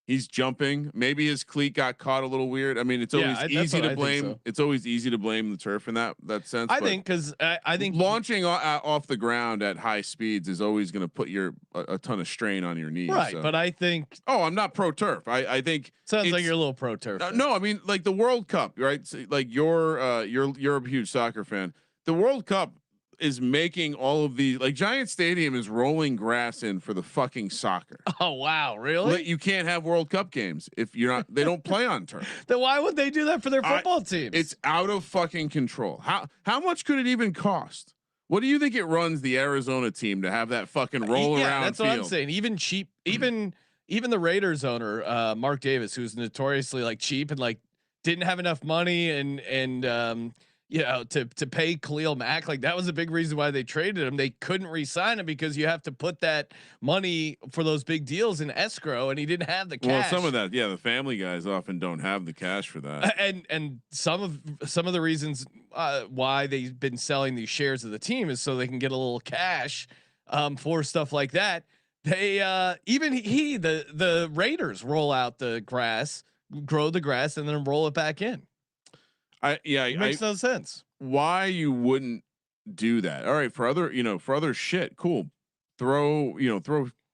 Speaker 3: He's jumping. Maybe his cleat got caught a little weird. I mean, it's always easy to blame. So. It's always easy to blame the turf in that sense.
Speaker 1: I think because I think
Speaker 3: launching off the ground at high speeds is always going to put a ton of strain on your knees.
Speaker 1: Right,
Speaker 3: so.
Speaker 1: but I think.
Speaker 3: Oh, I'm not pro turf. I think
Speaker 1: sounds like you're a little pro turf.
Speaker 3: No, I mean like the World Cup, right? So, like you're a huge soccer fan. The World Cup is making all of these, like Giant Stadium is rolling grass in for the fucking soccer.
Speaker 1: Oh wow, really?
Speaker 3: Like, you can't have World Cup games if you're not. They don't play on turf.
Speaker 1: Then why would they do that for their football teams?
Speaker 3: It's out of fucking control. How much could it even cost? What do you think it runs the Arizona team to have that fucking roll around? That's
Speaker 1: field?
Speaker 3: What
Speaker 1: I'm saying. Even cheap, even the Raiders owner, Mark Davis, who's notoriously like cheap and like didn't have enough money and to pay Khalil Mack. Like that was a big reason why they traded him. They couldn't re-sign him because you have to put that money for those big deals in escrow, and he didn't have the cash.
Speaker 3: Well, some of that, the family guys often don't have the cash for that.
Speaker 1: And some of the reasons why they've been selling these shares of the team is so they can get a little cash for stuff like that. They the Raiders roll out the grass, grow the grass, and then roll it back in. It makes no sense.
Speaker 3: Why you wouldn't do that? All right, for other shit, cool. Throw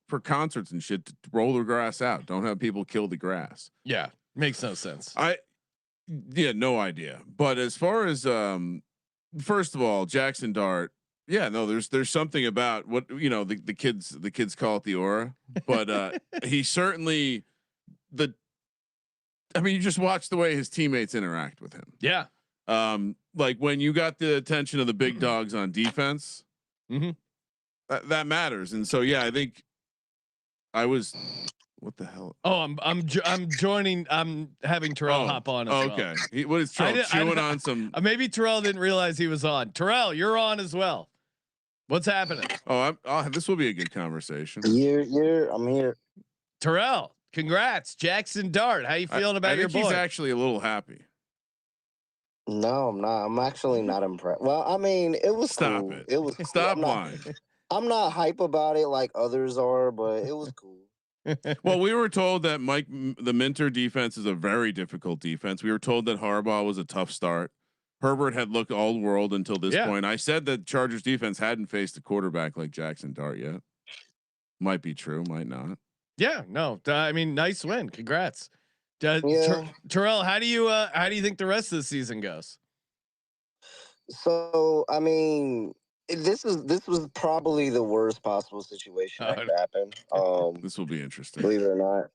Speaker 3: for concerts and shit to roll the grass out. Don't have people kill the grass.
Speaker 1: Yeah, makes no sense.
Speaker 3: No idea. But as far as first of all, Jackson Dart. Yeah, no, there's something about what the kids call it the aura, but he certainly you just watch the way his teammates interact with him.
Speaker 1: Yeah.
Speaker 3: Like when you got the attention of the big dogs on defense, that matters. And so, I think what the hell?
Speaker 1: Oh, I'm joining. I'm having Terrell hop on.
Speaker 3: Okay. What is Terrell chewing on some?
Speaker 1: Maybe Terrell didn't realize he was on. Terrell, you're on as well. What's happening?
Speaker 3: This will be a good conversation.
Speaker 6: I'm here.
Speaker 1: Terrell. Congrats, Jackson Dart. How you feeling about your boy?
Speaker 3: He's actually a little happy.
Speaker 6: No, I'm not. I'm actually not impressed. Well, I mean, it was cool. It was cool.
Speaker 3: Stop lying.
Speaker 6: I'm not hype about it like others are, but it was cool.
Speaker 3: Well, we were told that the Minter defense is a very difficult defense. We were told that Harbaugh was a tough start. Herbert had looked all world until this point. I said that Chargers defense hadn't faced a quarterback like Jackson Dart yet. Might be true, might not.
Speaker 1: Yeah, no. I mean, nice win. Congrats. Terrell, how do you think the rest of the season goes?
Speaker 6: So, I mean, This was probably the worst possible situation that could happen.
Speaker 3: This will be interesting.
Speaker 6: Believe it or not.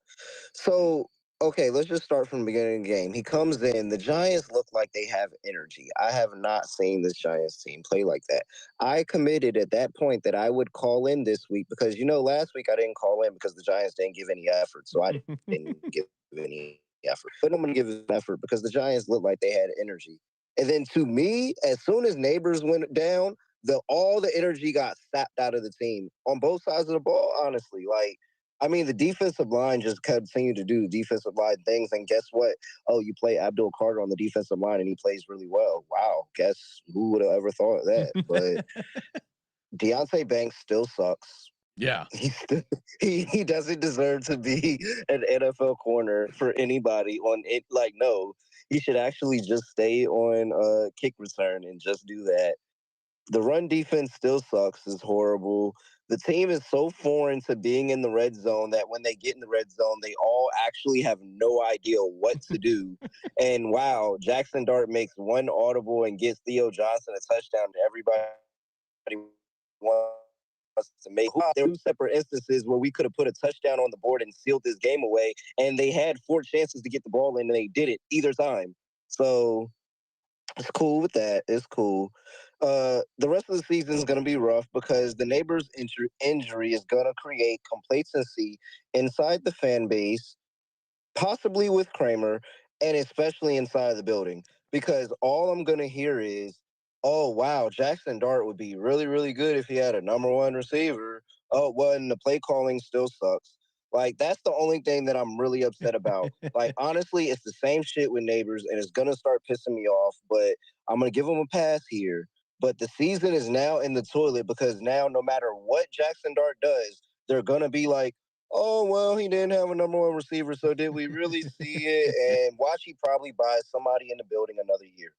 Speaker 6: So, okay, let's just start from the beginning of the game. He comes in. The Giants look like they have energy. I have not seen this Giants team play like that. I committed at that point that I would call in this week because, last week I didn't call in because the Giants didn't give any effort. So I didn't give any effort. But I'm going to give an effort because the Giants looked like they had energy. And then to me, as soon as Neighbors went down, all the energy got sapped out of the team on both sides of the ball, honestly. The defensive line just continued to do defensive line things. And guess what? Oh, you play Abdul Carter on the defensive line and he plays really well. Wow. Guess who would have ever thought of that? But Deontay Banks still sucks.
Speaker 1: Yeah.
Speaker 6: He doesn't deserve to be an NFL corner for anybody on it. No, he should actually just stay on kick return and just do that. The run defense still sucks. It's horrible. The team is so foreign to being in the red zone that when they get in the red zone, they all actually have no idea what to do. And wow, Jackson Dart makes one audible and gets Theo Johnson a touchdown to everybody wants to make. There were 2 separate instances where we could have put a touchdown on the board and sealed this game away, and they had 4 chances to get the ball in, and they did it either time. So it's cool with that. It's cool. The rest of the season is going to be rough because the Neighbors injury is going to create complacency inside the fan base, possibly with Kramer, and especially inside the building. Because all I'm going to hear is, oh, wow, Jackson Dart would be really, really good if he had a number 1 receiver. Oh, well, and the play calling still sucks. That's the only thing that I'm really upset about. Honestly, it's the same shit with Neighbors, and it's going to start pissing me off, but I'm going to give him a pass here. But the season is now in the toilet because now no matter what Jackson Dart does, they're going to be like, oh, well, he didn't have a number 1 receiver, so did we really see it? And watch, he probably buys somebody in the building another year.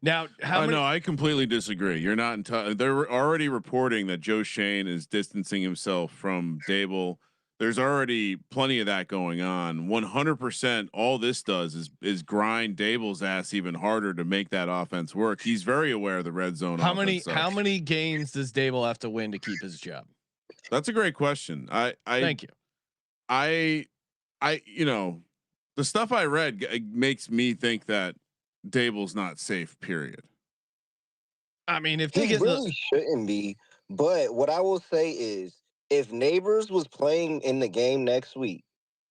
Speaker 1: Now,
Speaker 3: No, I completely disagree. You're not they're already reporting that Joe Shane is distancing himself from Dable. There's already plenty of that going on. 100%. All this does is grind Dable's ass even harder to make that offense work. He's very aware of the red zone.
Speaker 1: How many games does Dable have to win to keep his job?
Speaker 3: That's a great question.
Speaker 1: Thank you.
Speaker 3: The stuff I read makes me think that Dable's not safe, period.
Speaker 1: I mean, if
Speaker 6: he really shouldn't be, but what I will say is, if Neighbors was playing in the game next week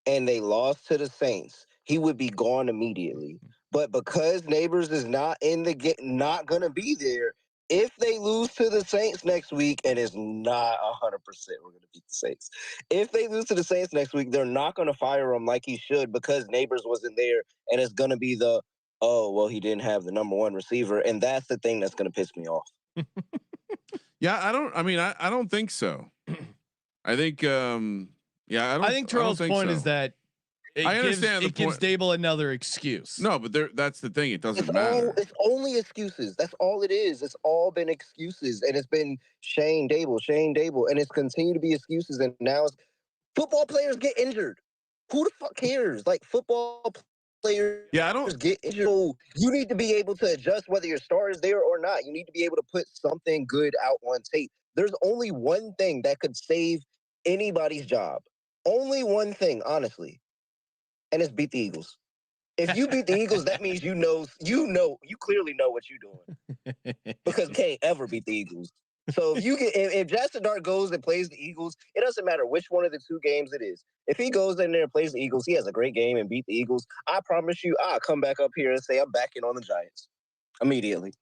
Speaker 6: and they lost to the Saints, he would be gone immediately. But because Neighbors is not in the game, not going to be there, if they lose to the Saints next week, and it's not 100% we're going to beat the Saints. If they lose to the Saints next week, they're not going to fire him like he should because Neighbors wasn't there, and it's going to be oh, well, he didn't have the number 1 receiver, and that's the thing that's going to piss me off.
Speaker 3: Yeah, I don't think so. I think, I think
Speaker 1: Terrell's point is that it gives Dable another excuse.
Speaker 3: No, but that's the thing. It doesn't matter.
Speaker 6: It's only excuses. That's all it is. It's all been excuses, and it's been Shane Dable, and it's continued to be excuses. And now football players get injured. Who the fuck cares? Football players get injured. So you need to be able to adjust whether your star is there or not. You need to be able to put something good out on tape. There's only one thing that could save anybody's job. Only one thing, honestly. And it's beat the Eagles. If you beat the Eagles, that means you clearly know what you're doing. Because can't ever beat the Eagles. So if Jackson Dart goes and plays the Eagles, it doesn't matter which one of the 2 games it is. If he goes in there and plays the Eagles, he has a great game and beat the Eagles. I promise you, I'll come back up here and say I'm backing on the Giants immediately.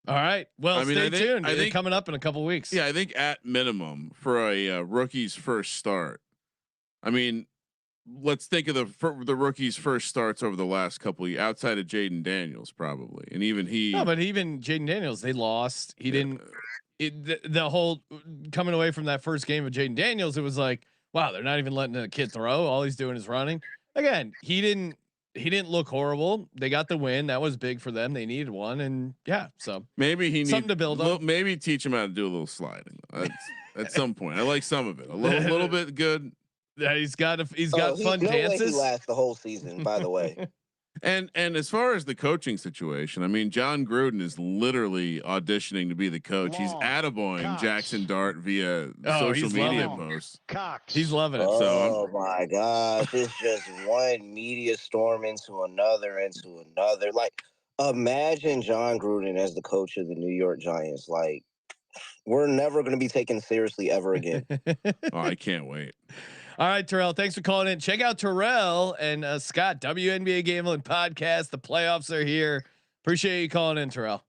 Speaker 1: All right. Well, stay tuned. I think coming up in a couple weeks.
Speaker 3: Yeah, I think at minimum for a rookie's first start. I mean, let's think of the rookie's first starts over the last couple of years, outside of Jaden Daniels, probably, and even he.
Speaker 1: No, but even Jaden Daniels, they lost. He didn't. The whole coming away from that first game of Jaden Daniels, it was like, wow, they're not even letting the kid throw. All he's doing is running. Again, he didn't look horrible. They got the win. That was big for them. They needed one, and yeah, so
Speaker 3: maybe he needs
Speaker 1: something to build on.
Speaker 3: Maybe teach him how to do a little sliding at some point. I like some of it. A little bit good.
Speaker 1: Yeah, he's got fun dances.
Speaker 6: He lasts the whole season, by the way.
Speaker 3: And as far as the coaching situation, I mean, John Gruden is literally auditioning to be the coach. He's attaboying Jackson Dart via social media posts.
Speaker 1: He's loving it.
Speaker 6: Oh my gosh, it's just one media storm into another. Like, imagine John Gruden as the coach of the New York Giants. Like, we're never going to be taken seriously ever again.
Speaker 3: Oh, I can't wait.
Speaker 1: All right, Terrell, thanks for calling in. Check out Terrell and Scott, WNBA Gambling Podcast. The playoffs are here. Appreciate you calling in, Terrell.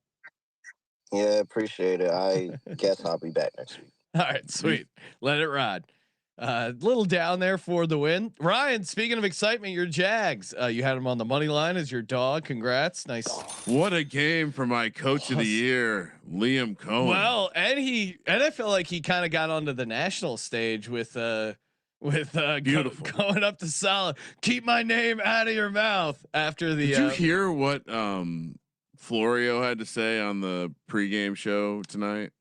Speaker 6: Yeah, appreciate it. I guess I'll be back next week.
Speaker 1: All right, sweet. Let it ride. Little down there for the win. Ryan, speaking of excitement, your Jags. You had him on the money line as your dog. Congrats. Nice.
Speaker 3: What a game for my coach of the year, Liam Cohen.
Speaker 1: Well, and I feel like he kind of got onto the national stage with going up to solid. Keep my name out of your mouth after the.
Speaker 3: Did you hear what Florio had to say on the pregame show tonight?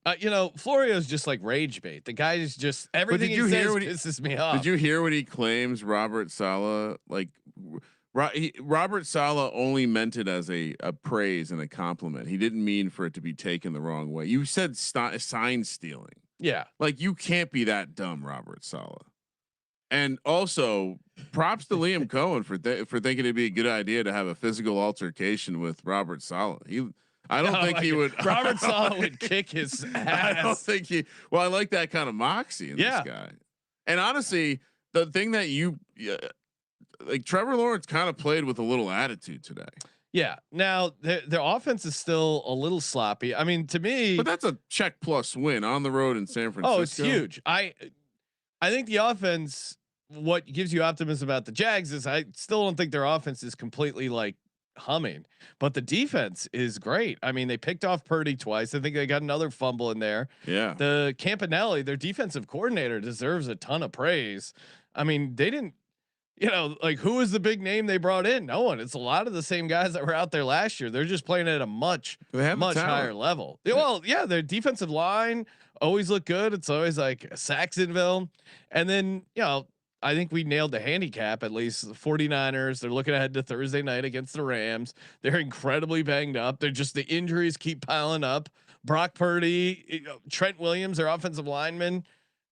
Speaker 1: Florio's just like rage bait. The guy is just everything he says pisses me off.
Speaker 3: Did you hear what he claims Robert Saleh like? Robert Saleh only meant it as a praise and a compliment. He didn't mean for it to be taken the wrong way. You said sign stealing.
Speaker 1: Yeah,
Speaker 3: like you can't be that dumb, Robert Saleh. And also, props to Liam Cohen for thinking it'd be a good idea to have a physical altercation with Robert Saleh. I don't think he would.
Speaker 1: Robert Saleh would kick his ass.
Speaker 3: I don't think he. Well, I like that kind of moxie in this guy. And honestly, the thing that like Trevor Lawrence kind of played with a little attitude today.
Speaker 1: Yeah. Now their offense is still a little sloppy. I mean, to me,
Speaker 3: but that's a check plus win on the road in San Francisco.
Speaker 1: Oh, it's huge. I think the offense. What gives you optimism about the Jags is I still don't think their offense is completely like humming, but the defense is great. I mean, they picked off Purdy twice. I think they got another fumble in there.
Speaker 3: Yeah.
Speaker 1: The Campanelli, their defensive coordinator, deserves a ton of praise. I mean, they didn't, like who is the big name they brought in? No one. It's a lot of the same guys that were out there last year. They're just playing at a much higher level. Well, yeah, their defensive line always look good. It's always like Saxonville. And then, I think we nailed the handicap, at least the 49ers. They're looking ahead to Thursday night against the Rams. They're incredibly banged up. They're just, the injuries keep piling up. Brock Purdy, Trent Williams, their offensive lineman.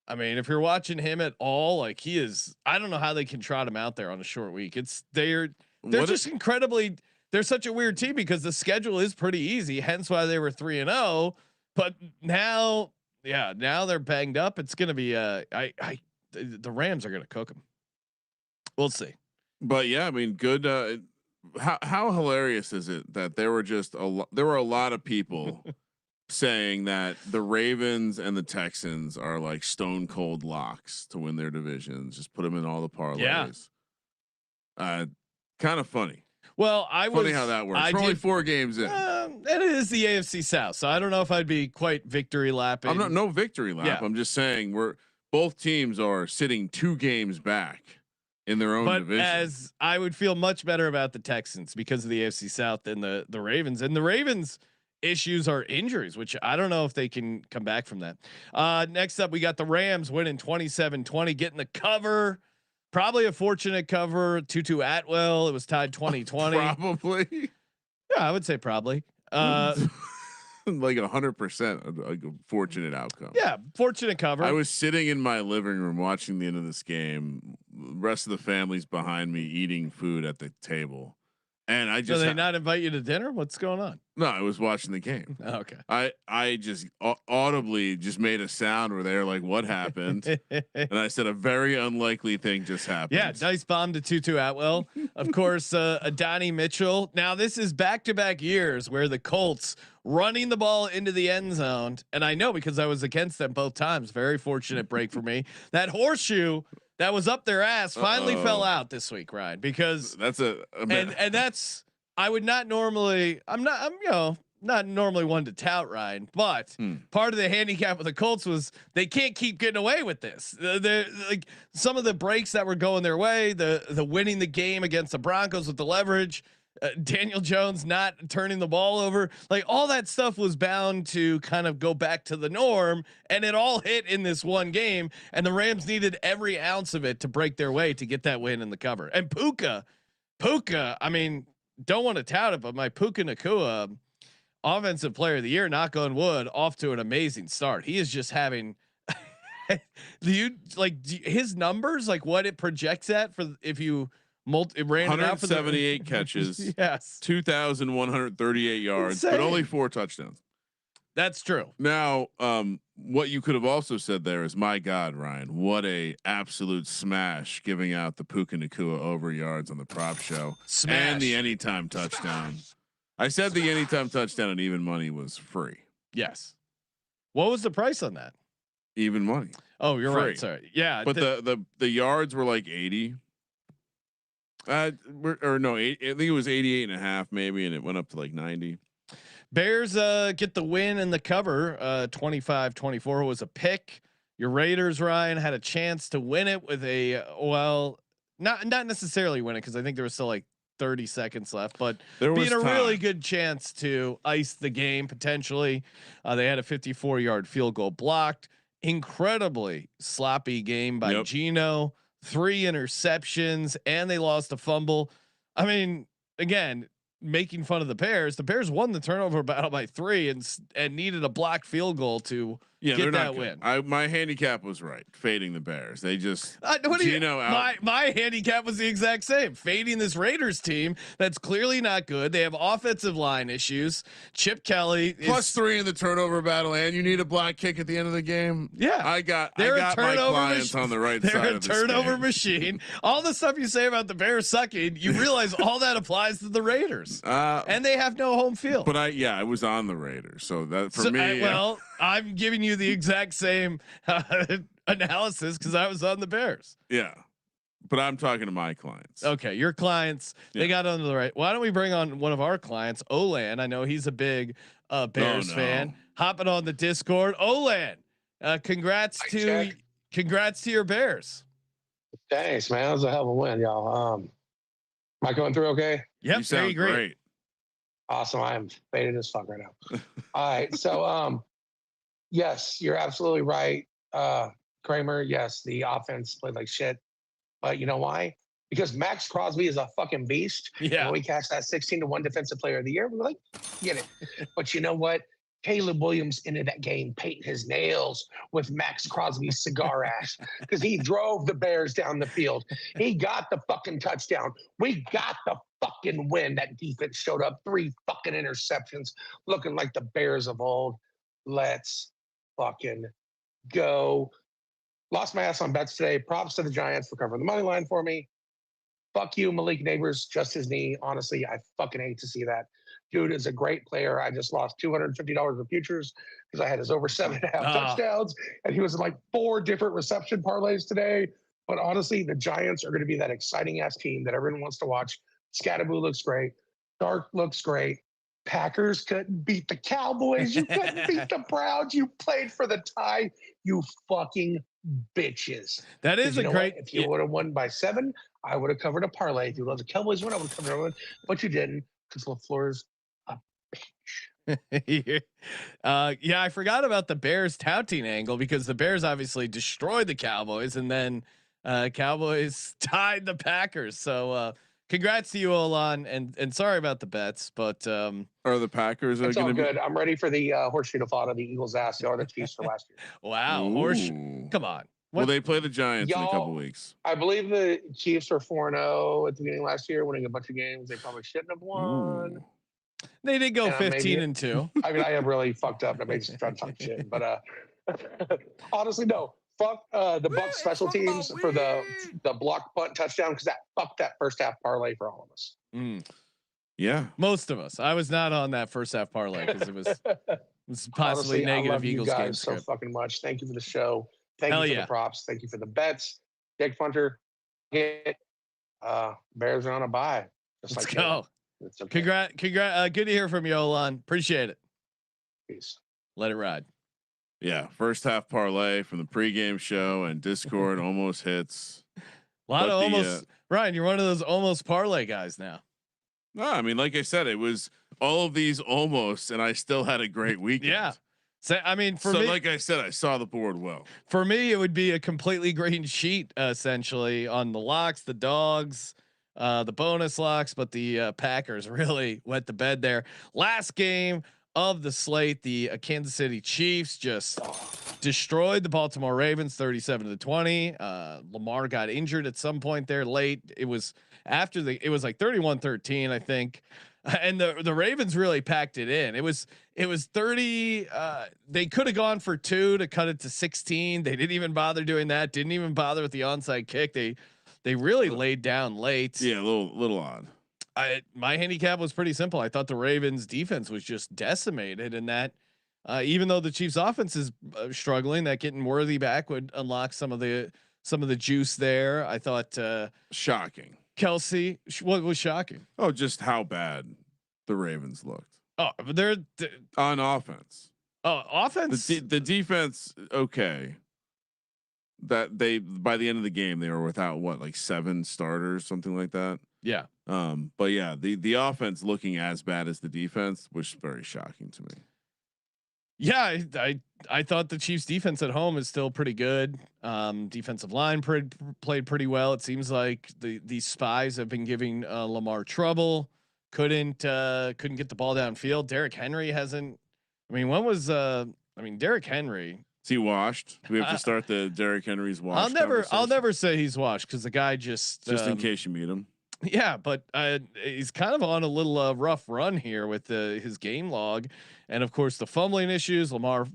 Speaker 1: I mean, if you're watching him at all, like he is, I don't know how they can trot him out there on a short week. They're just incredibly, they're such a weird team because the schedule is pretty easy. Hence why they were 3-0, but now they're banged up. It's going to be, the Rams are going to cook them. We'll see.
Speaker 3: But yeah, I mean, good. How hilarious is it that there were a lot of people saying that the Ravens and the Texans are like stone cold locks to win their divisions. Just put them in all the parlays. Yeah. Kind of funny.
Speaker 1: Well,
Speaker 3: funny how that works. We're only 4 games in.
Speaker 1: And it is the AFC South, so I don't know if I'd be quite victory lapping.
Speaker 3: I'm no victory lap. Yeah. I'm just saying both teams are sitting 2 games back in their own division.
Speaker 1: As I would feel much better about the Texans because of the AFC South than the Ravens. And the Ravens issues are injuries, which I don't know if they can come back from that. Next up, we got the Rams winning 27-20, getting the cover. Probably a fortunate cover. Tutu Atwell. It was tied 20-20.
Speaker 3: Probably.
Speaker 1: Yeah, I would say probably.
Speaker 3: Like 100% a fortunate outcome.
Speaker 1: Yeah, fortunate cover.
Speaker 3: I was sitting in my living room watching the end of this game. The rest of the family's behind me eating food at the table, and I just.
Speaker 1: So they not invite you to dinner? What's going on?
Speaker 3: No, I was watching the game.
Speaker 1: Oh, okay.
Speaker 3: I just audibly just made a sound where they're like, "What happened?" And I said, "A very unlikely thing just happened."
Speaker 1: Yeah, nice bomb to Tutu Atwell. Of course, Adonai Mitchell. Now this is back-to-back years where the Colts running the ball into the end zone, and I know because I was against them both times. Very fortunate break for me. That horseshoe that was up their ass finally fell out this week, Ryan. Because
Speaker 3: that's
Speaker 1: and that's. I would not normally. I'm not normally one to tout Ryan, but part of the handicap of the Colts was they can't keep getting away with this. They're like some of the breaks that were going their way, the winning the game against the Broncos with the leverage, Daniel Jones not turning the ball over, like all that stuff was bound to kind of go back to the norm, and it all hit in this one game, and the Rams needed every ounce of it to break their way to get that win in the cover. And Puka, I mean. don't want to tout it, but my Puka Nacua offensive player of the year, knock on wood, off to an amazing start. He is just having his numbers, like what it projects at for if you ran it out for
Speaker 3: 178 catches,
Speaker 1: yes,
Speaker 3: 2,138 yards,
Speaker 1: insane.
Speaker 3: but only 4 touchdowns.
Speaker 1: That's true.
Speaker 3: Now, what you could have also said there is, my God, Ryan, what a absolute smash giving out the Puka Nacua over yards on the prop show and the anytime touchdown. I said the anytime touchdown and even money was free.
Speaker 1: Yes. What was the price on that?
Speaker 3: Even money.
Speaker 1: Oh, you're
Speaker 3: free.
Speaker 1: right. Sorry. Yeah.
Speaker 3: But the yards were like 80. I think it was 88.5 maybe, and it went up to like 90.
Speaker 1: Bears get the win and the cover. 25-24 was a pick. Your Raiders, Ryan, had a chance to win it with a not necessarily win it because I think there was still like 30 seconds left, but
Speaker 3: there
Speaker 1: being a
Speaker 3: time.
Speaker 1: really good chance to ice the game potentially. They had a 54-yard field goal blocked. Incredibly sloppy game by Gino. 3 interceptions, and they lost a fumble. I mean, again, making fun of the Bears. The Bears won the turnover battle by 3 and needed a blocked field goal to get that win.
Speaker 3: My handicap was right, fading the Bears. They just
Speaker 1: my handicap was the exact same, fading this Raiders team that's clearly not good. They have offensive line issues. Chip Kelly
Speaker 3: +3 in the turnover battle, and you need a block kick at the end of the game.
Speaker 1: Yeah,
Speaker 3: I got my clients on the right side.
Speaker 1: They're
Speaker 3: of
Speaker 1: a
Speaker 3: this
Speaker 1: turnover
Speaker 3: game.
Speaker 1: machine. All the stuff you say about the Bears sucking, you realize all that applies to the Raiders, and they have no home field.
Speaker 3: But I was on the Raiders, so that for me.
Speaker 1: I'm giving you the exact same analysis because I was on the Bears.
Speaker 3: Yeah, but I'm talking to my clients.
Speaker 1: Okay, your clients, they got on the right. Why don't we bring on one of our clients, Olan? I know he's a big Bears fan. Hopping on the Discord, Olan. Congrats to your Bears.
Speaker 7: Thanks, man. That was a hell of a win, y'all. Am I going through okay?
Speaker 1: Yep,
Speaker 3: you sound great.
Speaker 7: Awesome. I am faded as fuck right now. All right, so yes, you're absolutely right. Kramer, yes, the offense played like shit. But you know why? Because Max Crosby is a fucking beast.
Speaker 1: Yeah.
Speaker 7: When we catch that 16-1 defensive player of the year, we're like, get it. But you know what? Caleb Williams ended that game painting his nails with Max Crosby's cigar ash because he drove the Bears down the field. He got the fucking touchdown. We got the fucking win. That defense showed up, 3 fucking interceptions, looking like the Bears of old. Let's fucking go. Lost my ass on bets today. Props to the Giants for covering the money line for me. Fuck you, Malik Neighbors. Just his knee. Honestly, I fucking hate to see that. Dude is a great player. I just lost $250 of futures because I had his over 7.5 touchdowns, and he was in like 4 different reception parlays today. But honestly, the Giants are going to be that exciting ass team that everyone wants to watch. Scatterboo looks great. Dark looks great. Packers couldn't beat the Cowboys. You couldn't beat the Browns. You played for the tie. You fucking bitches.
Speaker 1: That is a great.
Speaker 7: If you would have won by 7, I would have covered a parlay. If you let the Cowboys win, I would have covered one. But you didn't because LaFleur's a bitch.
Speaker 1: Yeah, I forgot about the Bears touting angle because the Bears obviously destroyed the Cowboys and then Cowboys tied the Packers. So congrats to you, Olan, and sorry about the bets, but
Speaker 3: are the Packers?
Speaker 7: It's all good. I'm ready for the horseshoe to fall out of the Eagles' ass. Or the Chiefs for last year.
Speaker 1: Wow, horseshoe! Come on.
Speaker 3: Well, they play the Giants in a couple weeks.
Speaker 7: I believe the Chiefs were 4-0 at the beginning of last year, winning a bunch of games they probably shouldn't have won.
Speaker 3: Ooh.
Speaker 1: They did go 15-2.
Speaker 7: I mean, I have really fucked up. I made some trying to talk shit, but honestly, no. Fuck the Bucs special teams for the block punt touchdown because that fucked that first half parlay for all of us.
Speaker 3: Yeah,
Speaker 1: most of us. I was not on that first half parlay because it was possibly
Speaker 7: honestly,
Speaker 1: negative
Speaker 7: I love
Speaker 1: Eagles
Speaker 7: you guys
Speaker 1: game
Speaker 7: so
Speaker 1: script.
Speaker 7: fucking much. Thank you for the show. Thank
Speaker 1: Hell
Speaker 7: you for
Speaker 1: yeah.
Speaker 7: the props. Thank you for the bets. Dik Puncher. Bears are on a bye.
Speaker 1: Let's go. Okay. Congrats. Good to hear from you, Olan. Appreciate it.
Speaker 7: Peace.
Speaker 1: Let it ride.
Speaker 3: Yeah, first half parlay from the pregame show and Discord almost hits.
Speaker 1: A lot of almost. Ryan, you're one of those almost parlay guys now.
Speaker 3: No, I mean, like I said, it was all of these almost, and I still had a great weekend.
Speaker 1: Yeah. So, I mean, for me,
Speaker 3: like I said, I saw the board well.
Speaker 1: For me, it would be a completely green sheet, essentially on the locks, the dogs, the bonus locks, but the Packers really wet the bed there. Last game of the slate, the Kansas City Chiefs just destroyed the Baltimore Ravens 37-20. Lamar got injured at some point there late. It was it was like 31-13, I think. And the Ravens really packed it in. It was 30. They could have gone for 2 to cut it to 16. They didn't even bother doing that. Didn't even bother with the onside kick. They really laid down late.
Speaker 3: Yeah, a little odd.
Speaker 1: My handicap was pretty simple. I thought the Ravens defense was just decimated, and that even though the Chiefs offense is struggling, that getting Worthy back would unlock some of the juice there. I thought
Speaker 3: Shocking.
Speaker 1: Kelsey, what was shocking?
Speaker 3: Oh, just how bad the Ravens looked.
Speaker 1: Oh, they're
Speaker 3: on offense.
Speaker 1: Oh, offense.
Speaker 3: The defense, okay. That they by the end of the game they were without what, like 7 starters, something like that.
Speaker 1: Yeah.
Speaker 3: But yeah, the offense looking as bad as the defense was very shocking to me.
Speaker 1: Yeah, I thought the Chiefs defense at home is still pretty good. Defensive line played pretty well. It seems like these spies have been giving Lamar trouble. Couldn't get the ball downfield. Derrick Henry hasn't. I mean, when was Derrick Henry?
Speaker 3: Is he washed? Do we have to start the Derrick Henry's washed?
Speaker 1: I'll never say he's washed because the guy just
Speaker 3: in case you meet him.
Speaker 1: Yeah, but he's kind of on a little rough run here with his game log, and of course the fumbling issues. Lamar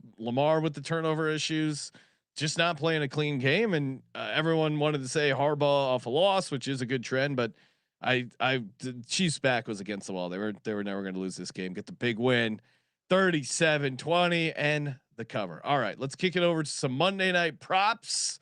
Speaker 1: with the turnover issues, just not playing a clean game. And everyone wanted to say Harbaugh off a loss, which is a good trend. But the Chiefs' back was against the wall. They were never going to lose this game. Get the big win, 37-20, and the cover. All right, let's kick it over to some Monday night props.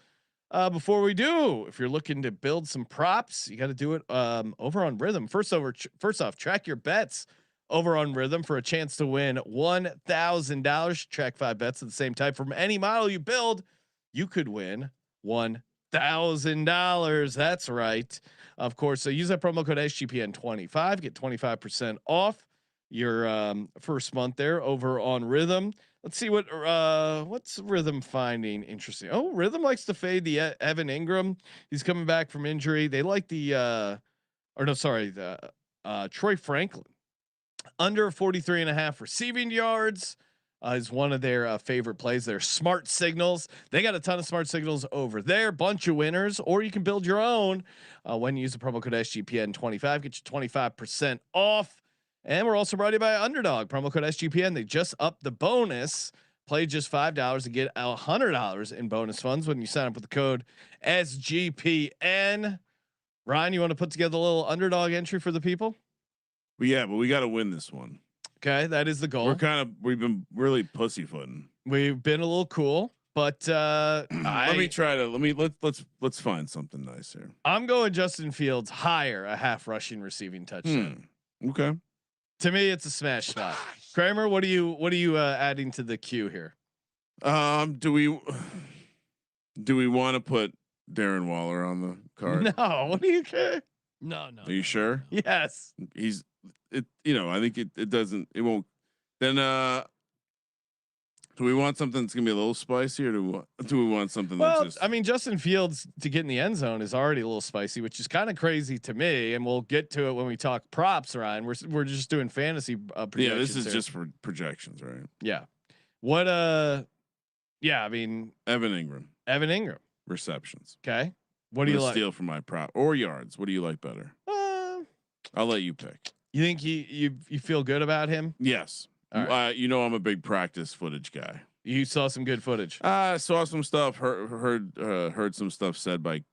Speaker 1: Before we do, if you're looking to build some props, you got to do it over on Rhythm. First off, track your bets over on Rhythm for a chance to win $1,000. Track 5 bets at the same time from any model you build. You could win $1,000. That's right. Of course, so use that promo code SGPN25, get 25% off your first month there over on Rhythm. Let's see what's Rhythm finding interesting. Oh, Rhythm likes to fade the Evan Ingram. He's coming back from injury. They like the Troy Franklin under 43.5 receiving yards is one of their favorite plays. Their smart signals. They got a ton of smart signals over there. Bunch of winners, or you can build your own when you use the promo code SGPN25. Get you 25% off. And we're also brought to you by Underdog. Promo code SGPN. They just upped the bonus. Play just $5 to get $100 in bonus funds when you sign up with the code SGPN. Ryan, you want to put together a little Underdog entry for the people?
Speaker 3: But yeah, but we got to win this one.
Speaker 1: Okay, that is the goal.
Speaker 3: We've been really pussyfooting.
Speaker 1: We've been a little cool, but let's
Speaker 3: find something nice here.
Speaker 1: I'm going Justin Fields higher, a half rushing receiving touchdown.
Speaker 3: Okay.
Speaker 1: To me, it's a smash spot. Kramer, what are you adding to the queue here?
Speaker 3: Do we want to put Darren Waller on the card?
Speaker 1: No. What do you care?
Speaker 8: No.
Speaker 3: Are you sure?
Speaker 1: Yes.
Speaker 3: I think it won't. Then do we want something that's gonna be a little spicy, or do we want something that's just?
Speaker 1: I mean, Justin Fields to get in the end zone is already a little spicy, which is kind of crazy to me. And we'll get to it when we talk props, Ryan. We're just doing fantasy projections.
Speaker 3: Yeah, this is
Speaker 1: here.
Speaker 3: just for projections, right?
Speaker 1: Yeah. What? Yeah. I mean,
Speaker 3: Evan Ingram receptions.
Speaker 1: Okay. What do you like?
Speaker 3: Steal from my prop or yards. What do you like better? I'll let you pick.
Speaker 1: You think you feel good about him?
Speaker 3: Yes. Right. I'm a big practice footage guy.
Speaker 1: You saw some good footage.
Speaker 3: Saw some stuff. Heard some stuff said by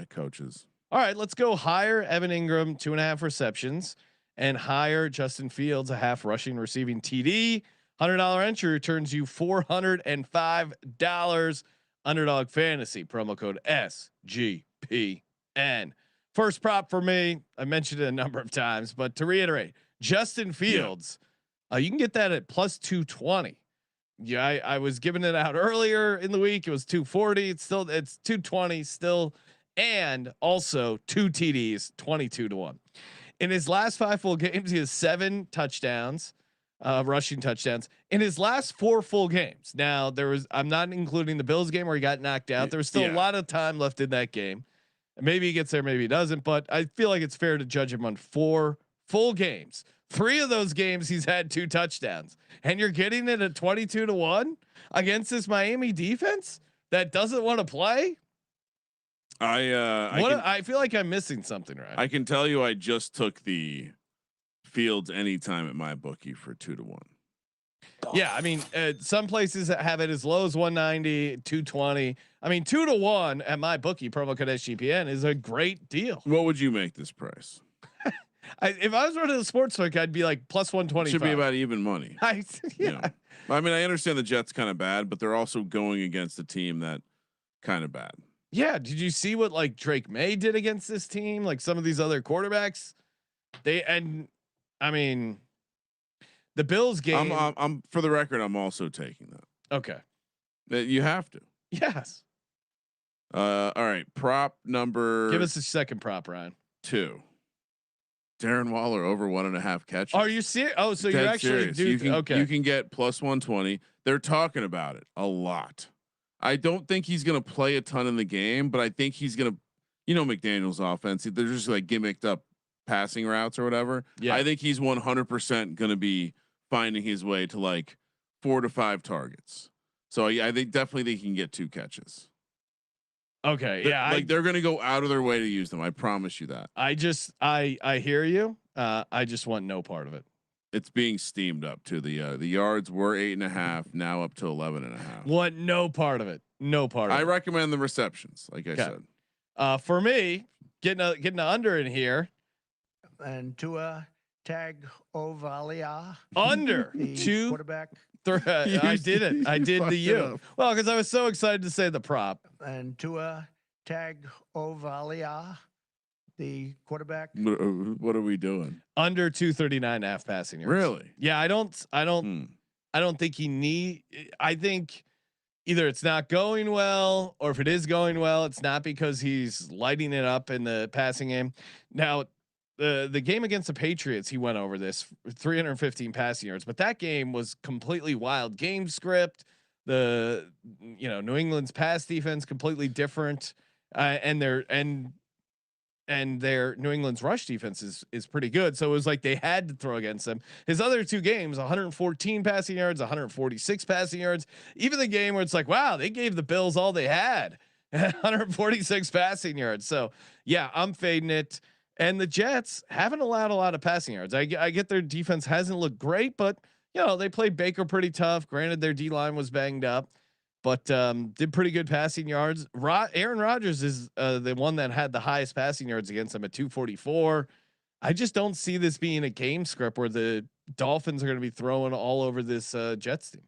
Speaker 3: coaches.
Speaker 1: All right, let's go higher. Evan Ingram 2.5 receptions, and higher Justin Fields a half rushing receiving TD. $100 entry returns you $405. Underdog Fantasy promo code SGPN. First prop for me. I mentioned it a number of times, but to reiterate, Justin Fields. Yeah. You can get that at plus 220. Yeah, I was giving it out earlier in the week. It was 240. It's 220 still, and also 2 TDs, 22-1. In his last 5 full games, he has 7 touchdowns, rushing touchdowns. In his last 4 full games, now I'm not including the Bills game where he got knocked out. There was still a lot of time left in that game. Maybe he gets there, maybe he doesn't. But I feel like it's fair to judge him on 4 full games. 3 of those games he's had 2 touchdowns, and you're getting it at 22-1 against this Miami defense that doesn't want to play. I feel like I'm missing something, right?
Speaker 3: I can tell you, I just took the Fields anytime at my bookie for 2-1.
Speaker 1: Yeah, I mean, some places have it as low as 190, 220. I mean, 2-1 at my bookie promo code SGPN is a great deal.
Speaker 3: What would you make this price?
Speaker 1: If I was running a sports book, I'd be like plus 125.
Speaker 3: Should be about even money.
Speaker 1: Yeah.
Speaker 3: You know? I mean, I understand the Jets kind of bad, but they're also going against a team that kind of bad.
Speaker 1: Yeah. Did you see what like Drake May did against this team? Like some of these other quarterbacks, I mean, the Bills game.
Speaker 3: I'm for the record, I'm also taking that.
Speaker 1: Okay.
Speaker 3: You have to.
Speaker 1: Yes.
Speaker 3: All right. Prop number.
Speaker 1: Give us a second prop, Ryan.
Speaker 3: 2. Darren Waller over 1.5 catches.
Speaker 1: Are you serious? Oh, so
Speaker 3: Dead
Speaker 1: you actually
Speaker 3: serious.
Speaker 1: do.
Speaker 3: You can get plus 120. They're talking about it a lot. I don't think he's going to play a ton in the game, but I think he's going to, McDaniel's offense, they're just like gimmicked up passing routes or whatever. Yeah. I think he's 100% going to be finding his way to like 4 to 5 targets. So I think definitely they can get 2 catches.
Speaker 1: Okay.
Speaker 3: They're going to go out of their way to use them. I promise you that.
Speaker 1: I hear you. I just want no part of it.
Speaker 3: It's being steamed up to the yards were 8.5, now up to 11.5.
Speaker 1: Want no part of it. No part.
Speaker 3: I recommend the receptions, like I said.
Speaker 1: For me, getting a under in here.
Speaker 8: And Tua tag Ovalia
Speaker 1: under 2
Speaker 8: quarterback.
Speaker 1: I did it. I did the U. Well, because I was so excited to say the prop.
Speaker 8: And Tua tag Ovalia, the quarterback.
Speaker 3: What are we doing?
Speaker 1: Under 239.5 passing yards.
Speaker 3: Really?
Speaker 1: Yeah. I don't think he I think either it's not going well, or if it is going well, it's not because he's lighting it up in the passing game. Now, the game against the Patriots, he went over this 315 passing yards, but that game was completely wild game script. The New England's pass defense completely different, and their New England's rush defense is pretty good. So it was like they had to throw against them. His other 2 games, 114 passing yards, 146 passing yards. Even the game where it's like, wow, they gave the Bills all they had, 146 passing yards. So yeah, I'm fading it. And the Jets haven't allowed a lot of passing yards. I get their defense hasn't looked great, but they played Baker pretty tough. Granted, their D line was banged up, but did pretty good passing yards. Aaron Rodgers is the one that had the highest passing yards against them at 244. I just don't see this being a game script where the Dolphins are going to be throwing all over this Jets team.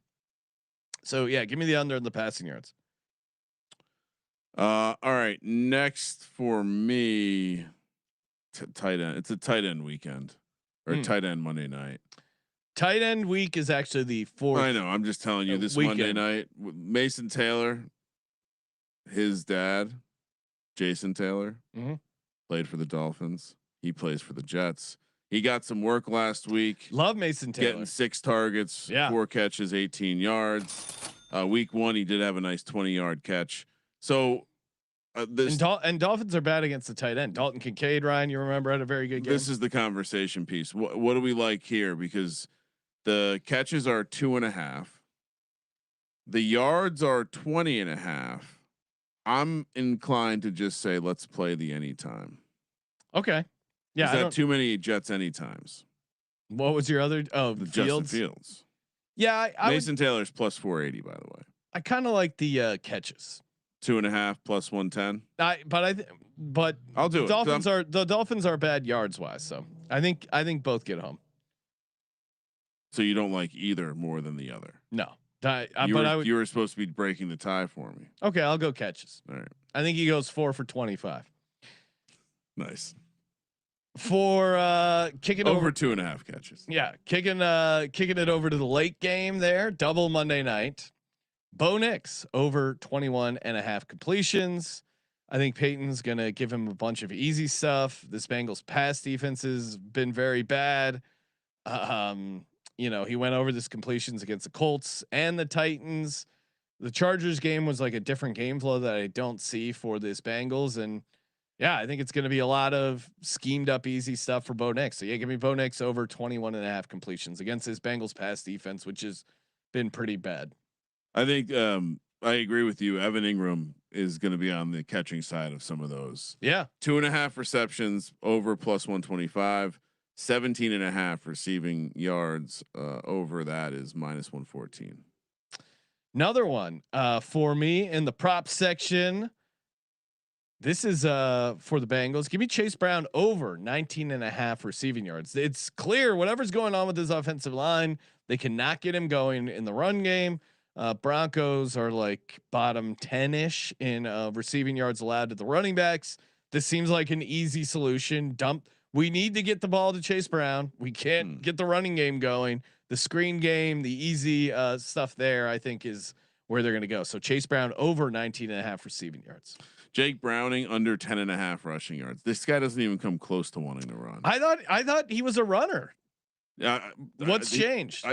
Speaker 1: So yeah, give me the under in the passing yards.
Speaker 3: All right, next for me. Tight end. It's a tight end weekend or tight end Monday night.
Speaker 1: Tight end week is actually the 4th.
Speaker 3: I know. I'm just telling you this weekend. Monday night. Mason Taylor, his dad, Jason Taylor, played for the Dolphins. He plays for the Jets. He got some work last week.
Speaker 1: Love Mason Taylor.
Speaker 3: Getting 6 targets, 4 catches, 18 yards. Week 1, he did have a nice 20-yard catch. So.
Speaker 1: And Dolphins are bad against the tight end. Dalton Kincaid, Ryan, you remember, had a very good game.
Speaker 3: This is the conversation piece. What do we like here? Because the catches are 2.5. The yards are 20.5. I'm inclined to just say, let's play the anytime.
Speaker 1: Okay. Yeah.
Speaker 3: Is that too many Jets anytimes?
Speaker 1: What was your other? Oh,
Speaker 3: the
Speaker 1: Fields.
Speaker 3: Justin Fields.
Speaker 1: Yeah.
Speaker 3: Mason Taylor's plus 480, by the way.
Speaker 1: I kind of like the catches.
Speaker 3: 2.5 plus 110.
Speaker 1: But
Speaker 3: I'll do it.
Speaker 1: The Dolphins are bad yards wise, so I think both get home.
Speaker 3: So you don't like either more than the other?
Speaker 1: No,
Speaker 3: you were supposed to be breaking the tie for me.
Speaker 1: Okay, I'll go catches.
Speaker 3: All right.
Speaker 1: I think he goes 4 for 25.
Speaker 3: Nice.
Speaker 1: For kicking over
Speaker 3: 2.5 catches.
Speaker 1: Yeah, kicking it over to the late game there. Double Monday night. Bo Nix over 21.5 completions. I think Peyton's going to give him a bunch of easy stuff. This Bengals pass defense has been very bad. He went over this completions against the Colts and the Titans. The Chargers game was like a different game flow that I don't see for this Bengals. And Yeah, I think it's going to be a lot of schemed up easy stuff for Bo Nix. So yeah, give me Bo Nix over 21.5 completions against this Bengals pass defense, which has been pretty bad.
Speaker 3: I think I agree with you. Evan Ingram is going to be on the catching side of some of those.
Speaker 1: Yeah.
Speaker 3: 2.5 receptions over plus 125, 17.5 receiving yards over that is minus 114.
Speaker 1: Another one for me in the prop section. This is for the Bengals. Give me Chase Brown over 19.5 receiving yards. It's clear whatever's going on with his offensive line, they cannot get him going in the run game. Broncos are like bottom 10-ish in receiving yards allowed to the running backs. This seems like an easy solution. We need to get the ball to Chase Brown. We can't get the running game going. The screen game, the easy stuff there, I think is where they're going to go. So Chase Brown over 19.5 receiving yards.
Speaker 3: Jake Browning under 10.5 rushing yards. This guy doesn't even come close to wanting to run.
Speaker 1: I thought he was a runner. What's changed?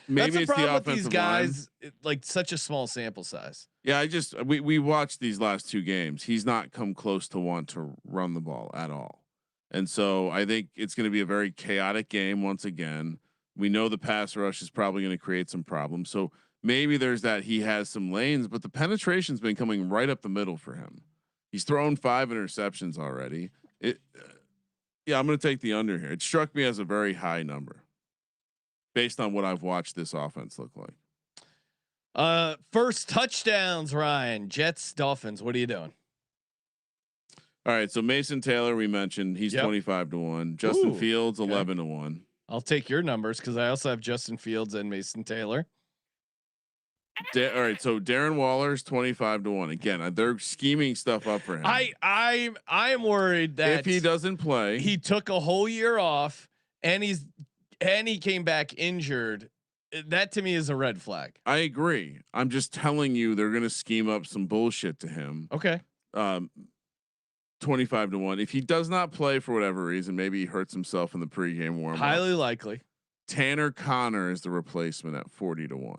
Speaker 3: Maybe it's the offensive
Speaker 1: these guys, like such a small sample size.
Speaker 3: Yeah, we watched these last 2 games. He's not come close to want to run the ball at all. And so I think it's going to be a very chaotic game once again. We know the pass rush is probably going to create some problems. So maybe there's that he has some lanes, but the penetration's been coming right up the middle for him. He's thrown 5 interceptions already. Yeah, I'm going to take the under here. It struck me as a very high number based on what I've watched this offense look like.
Speaker 1: First touchdowns, Ryan. Jets, Dolphins. What are you doing?
Speaker 3: All right, so Mason Taylor, we mentioned he's 25 to 1. Justin Fields 11 to 1.
Speaker 1: I'll take your numbers because I also have Justin Fields and Mason Taylor.
Speaker 3: All right, so Darren Waller's 25 to 1. Again, they're scheming stuff up for him.
Speaker 1: I am worried that
Speaker 3: if he doesn't play,
Speaker 1: he took a whole year off and he came back injured. That to me is a red flag.
Speaker 3: I agree. I'm just telling you they're going to scheme up some bullshit to him.
Speaker 1: Okay.
Speaker 3: 25 to 1. If he does not play for whatever reason, maybe he hurts himself in the pregame warm up.
Speaker 1: Highly likely.
Speaker 3: Tanner Connor is the replacement at 40 to 1.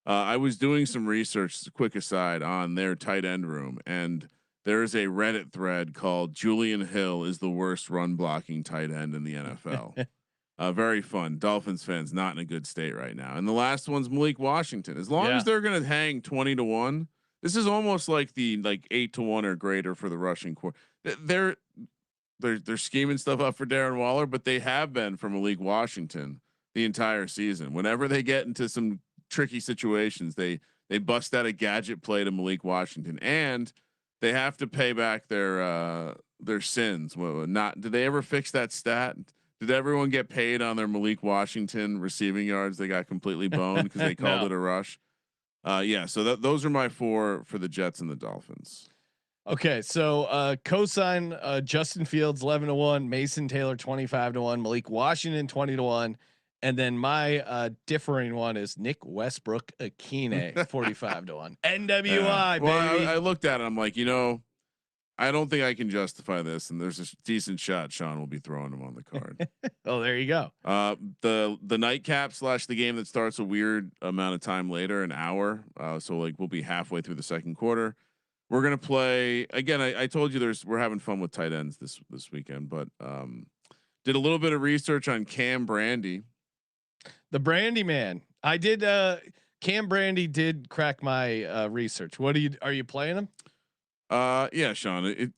Speaker 3: I was doing some research, quick aside, on their tight end room, and there is a Reddit thread called Julian Hill is the worst run blocking tight end in the NFL. Very fun. Dolphins fans not in a good state right now. And the last one's Malik Washington. As long as they're going to hang 20 to 1, this is almost like the 8 to 1 or greater for the rushing core. They're scheming stuff up for Darren Waller, but they have been for Malik Washington the entire season. Whenever they get into some tricky situations, they bust out a gadget play to Malik Washington, and they have to pay back their sins. Did they ever fix that stat? Did everyone get paid on their Malik Washington receiving yards? They got completely boned because they called it a rush. So those are my 4 for the Jets and the Dolphins.
Speaker 1: Okay, so cosign Justin Fields 11 to 1, Mason Taylor 25 to 1, Malik Washington 20 to 1. And then my differing one is Nick Westbrook Akine 45 to 1. NWI, baby.
Speaker 3: Well, I looked at it. I'm like, I don't think I can justify this. And there's a decent shot Sean will be throwing him on the card.
Speaker 1: Oh, there you go.
Speaker 3: The nightcap / the game that starts a weird amount of time later, an hour. So like we'll be halfway through the second quarter. We're gonna play again. I told you we're having fun with tight ends this weekend, but did a little bit of research on Cam Brandy.
Speaker 1: The Brandy man. I did. Cam Brandy did crack my research. Are you playing him?
Speaker 3: Yeah, Sean.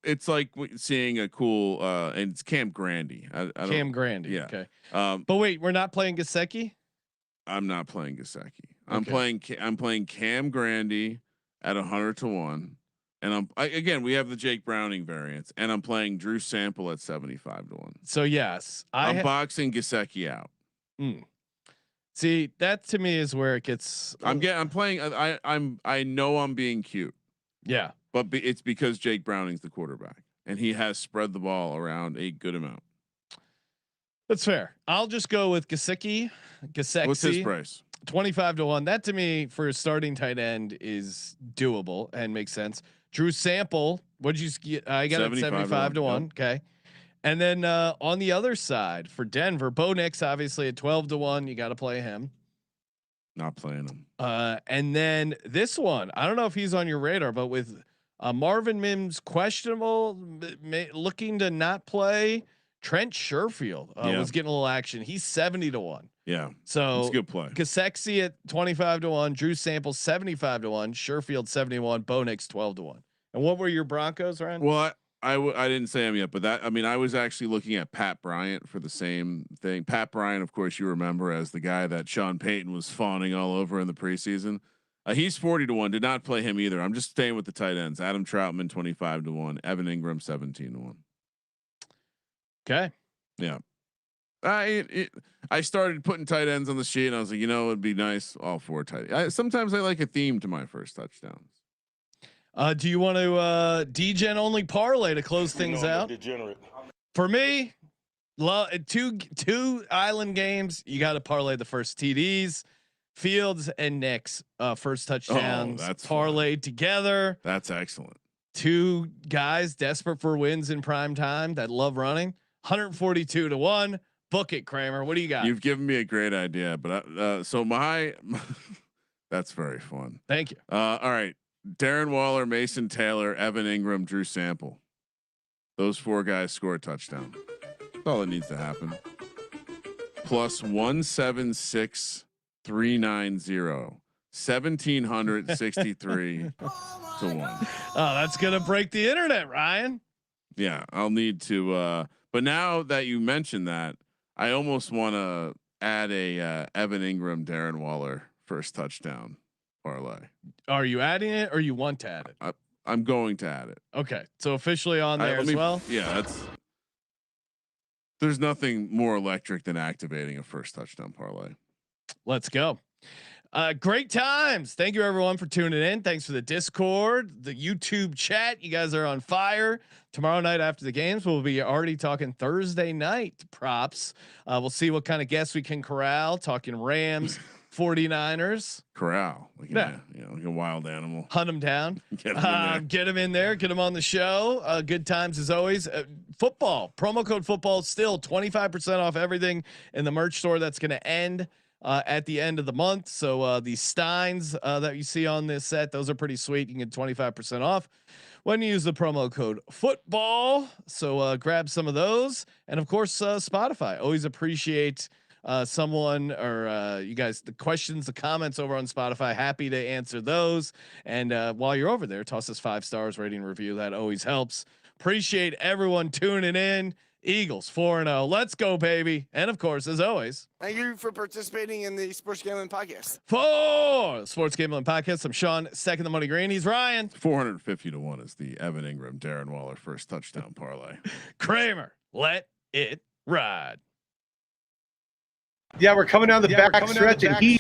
Speaker 3: It's like seeing a cool and it's Cam Grandy.
Speaker 1: Cam Grandy.
Speaker 3: Yeah.
Speaker 1: Okay. But wait, we're not playing Gesicki?
Speaker 3: I'm not playing Gesicki. I'm playing Cam Grandy at 100 to 1. And again, we have the Jake Browning variants, and I'm playing Drew Sample at 75 to 1.
Speaker 1: So yes,
Speaker 3: I'm boxing Gesicki out.
Speaker 1: See, that to me is where it gets.
Speaker 3: I'm playing. I know I'm being cute.
Speaker 1: Yeah,
Speaker 3: but it's because Jake Browning's the quarterback, and he has spread the ball around a good amount.
Speaker 1: That's fair. I'll just go with Gesicki.
Speaker 3: What's his price?
Speaker 1: 25 to 1. That to me for a starting tight end is doable and makes sense. Drew Sample. What did you get? I got it 75 to 1. Yep. Okay. And then on the other side for Denver, Bo Nix obviously at 12 to 1. You got to play him.
Speaker 3: Not playing him.
Speaker 1: And then this one, I don't know if he's on your radar, but with Marvin Mims questionable, looking to not play. Trent Sherfield was getting a little action. He's 70-1.
Speaker 3: Yeah.
Speaker 1: So
Speaker 3: it's a good play.
Speaker 1: Gesicki at 25-1, Drew Sample 75-1, Sherfield 71, Bo Nix 12-1. And what were your Broncos, Ryan?
Speaker 3: Well, I didn't say him yet, but I was actually looking at Pat Bryant for the same thing. Pat Bryant, of course, you remember as the guy that Sean Payton was fawning all over in the preseason. He's 40-1. Did not play him either. I'm just staying with the tight ends. Adam Troutman 25-1, Evan Ingram 17-1.
Speaker 1: Okay.
Speaker 3: Yeah. I started putting tight ends on the sheet and I was like, it'd be nice. All 4 tight. Sometimes I like a theme to my first touchdowns.
Speaker 1: Do you want to degen only parlay to close things out? For me, two island games. You got to parlay the first TDs, Fields and Nix first touchdowns.
Speaker 3: That's
Speaker 1: parlayed together.
Speaker 3: That's excellent. 2
Speaker 1: guys desperate for wins in prime time that love running. 142-1. Book it, Kramer. What do you got?
Speaker 3: You've given me a great idea, but so my that's very fun.
Speaker 1: Thank you.
Speaker 3: All right. Darren Waller, Mason Taylor, Evan Ingram, Drew Sample. Those 4 guys score a touchdown. That's all that needs to happen. Plus 176,390. 1,763 to 1.
Speaker 1: Oh, that's gonna break the internet, Ryan.
Speaker 3: Yeah, I'll need to. But now that you mentioned that, I almost want to add a Evan Ingram, Darren Waller first touchdown parlay.
Speaker 1: Are you adding it, or you want to add it?
Speaker 3: I'm going to add it.
Speaker 1: Okay, so officially on there as well.
Speaker 3: Yeah, there's nothing more electric than activating a first touchdown parlay.
Speaker 1: Let's go. Great times. Thank you everyone for tuning in. Thanks for the Discord, the YouTube chat. You guys are on fire. Tomorrow night after the games, we'll be already talking Thursday night props. We'll see what kind of guests we can corral. Talking Rams, 49ers.
Speaker 3: Corral. Like like a wild animal.
Speaker 1: Hunt them down. Get them in there. Get them on the show. Good times as always. Football. Promo code football. Still 25% off everything in the merch store. That's going to end at the end of the month. So the Steins that you see on this set, those are pretty sweet. You can get 25% off when you use the promo code football. So grab some of those. And of course, Spotify. Always appreciate someone or you guys, the questions, the comments over on Spotify. Happy to answer those. And while you're over there, toss us 5 stars, rating, review. That always helps. Appreciate everyone tuning in. Eagles 4-0. Let's go, baby. And of course, as always,
Speaker 9: thank you for participating in the Sports Gambling Podcast.
Speaker 1: For Sports Gambling Podcast, I'm Sean, second the money green. He's Ryan.
Speaker 3: 450-1 is the Evan Ingram, Darren Waller first touchdown parlay.
Speaker 1: Kramer, let it ride.
Speaker 10: Yeah, we're coming down the back stretch and he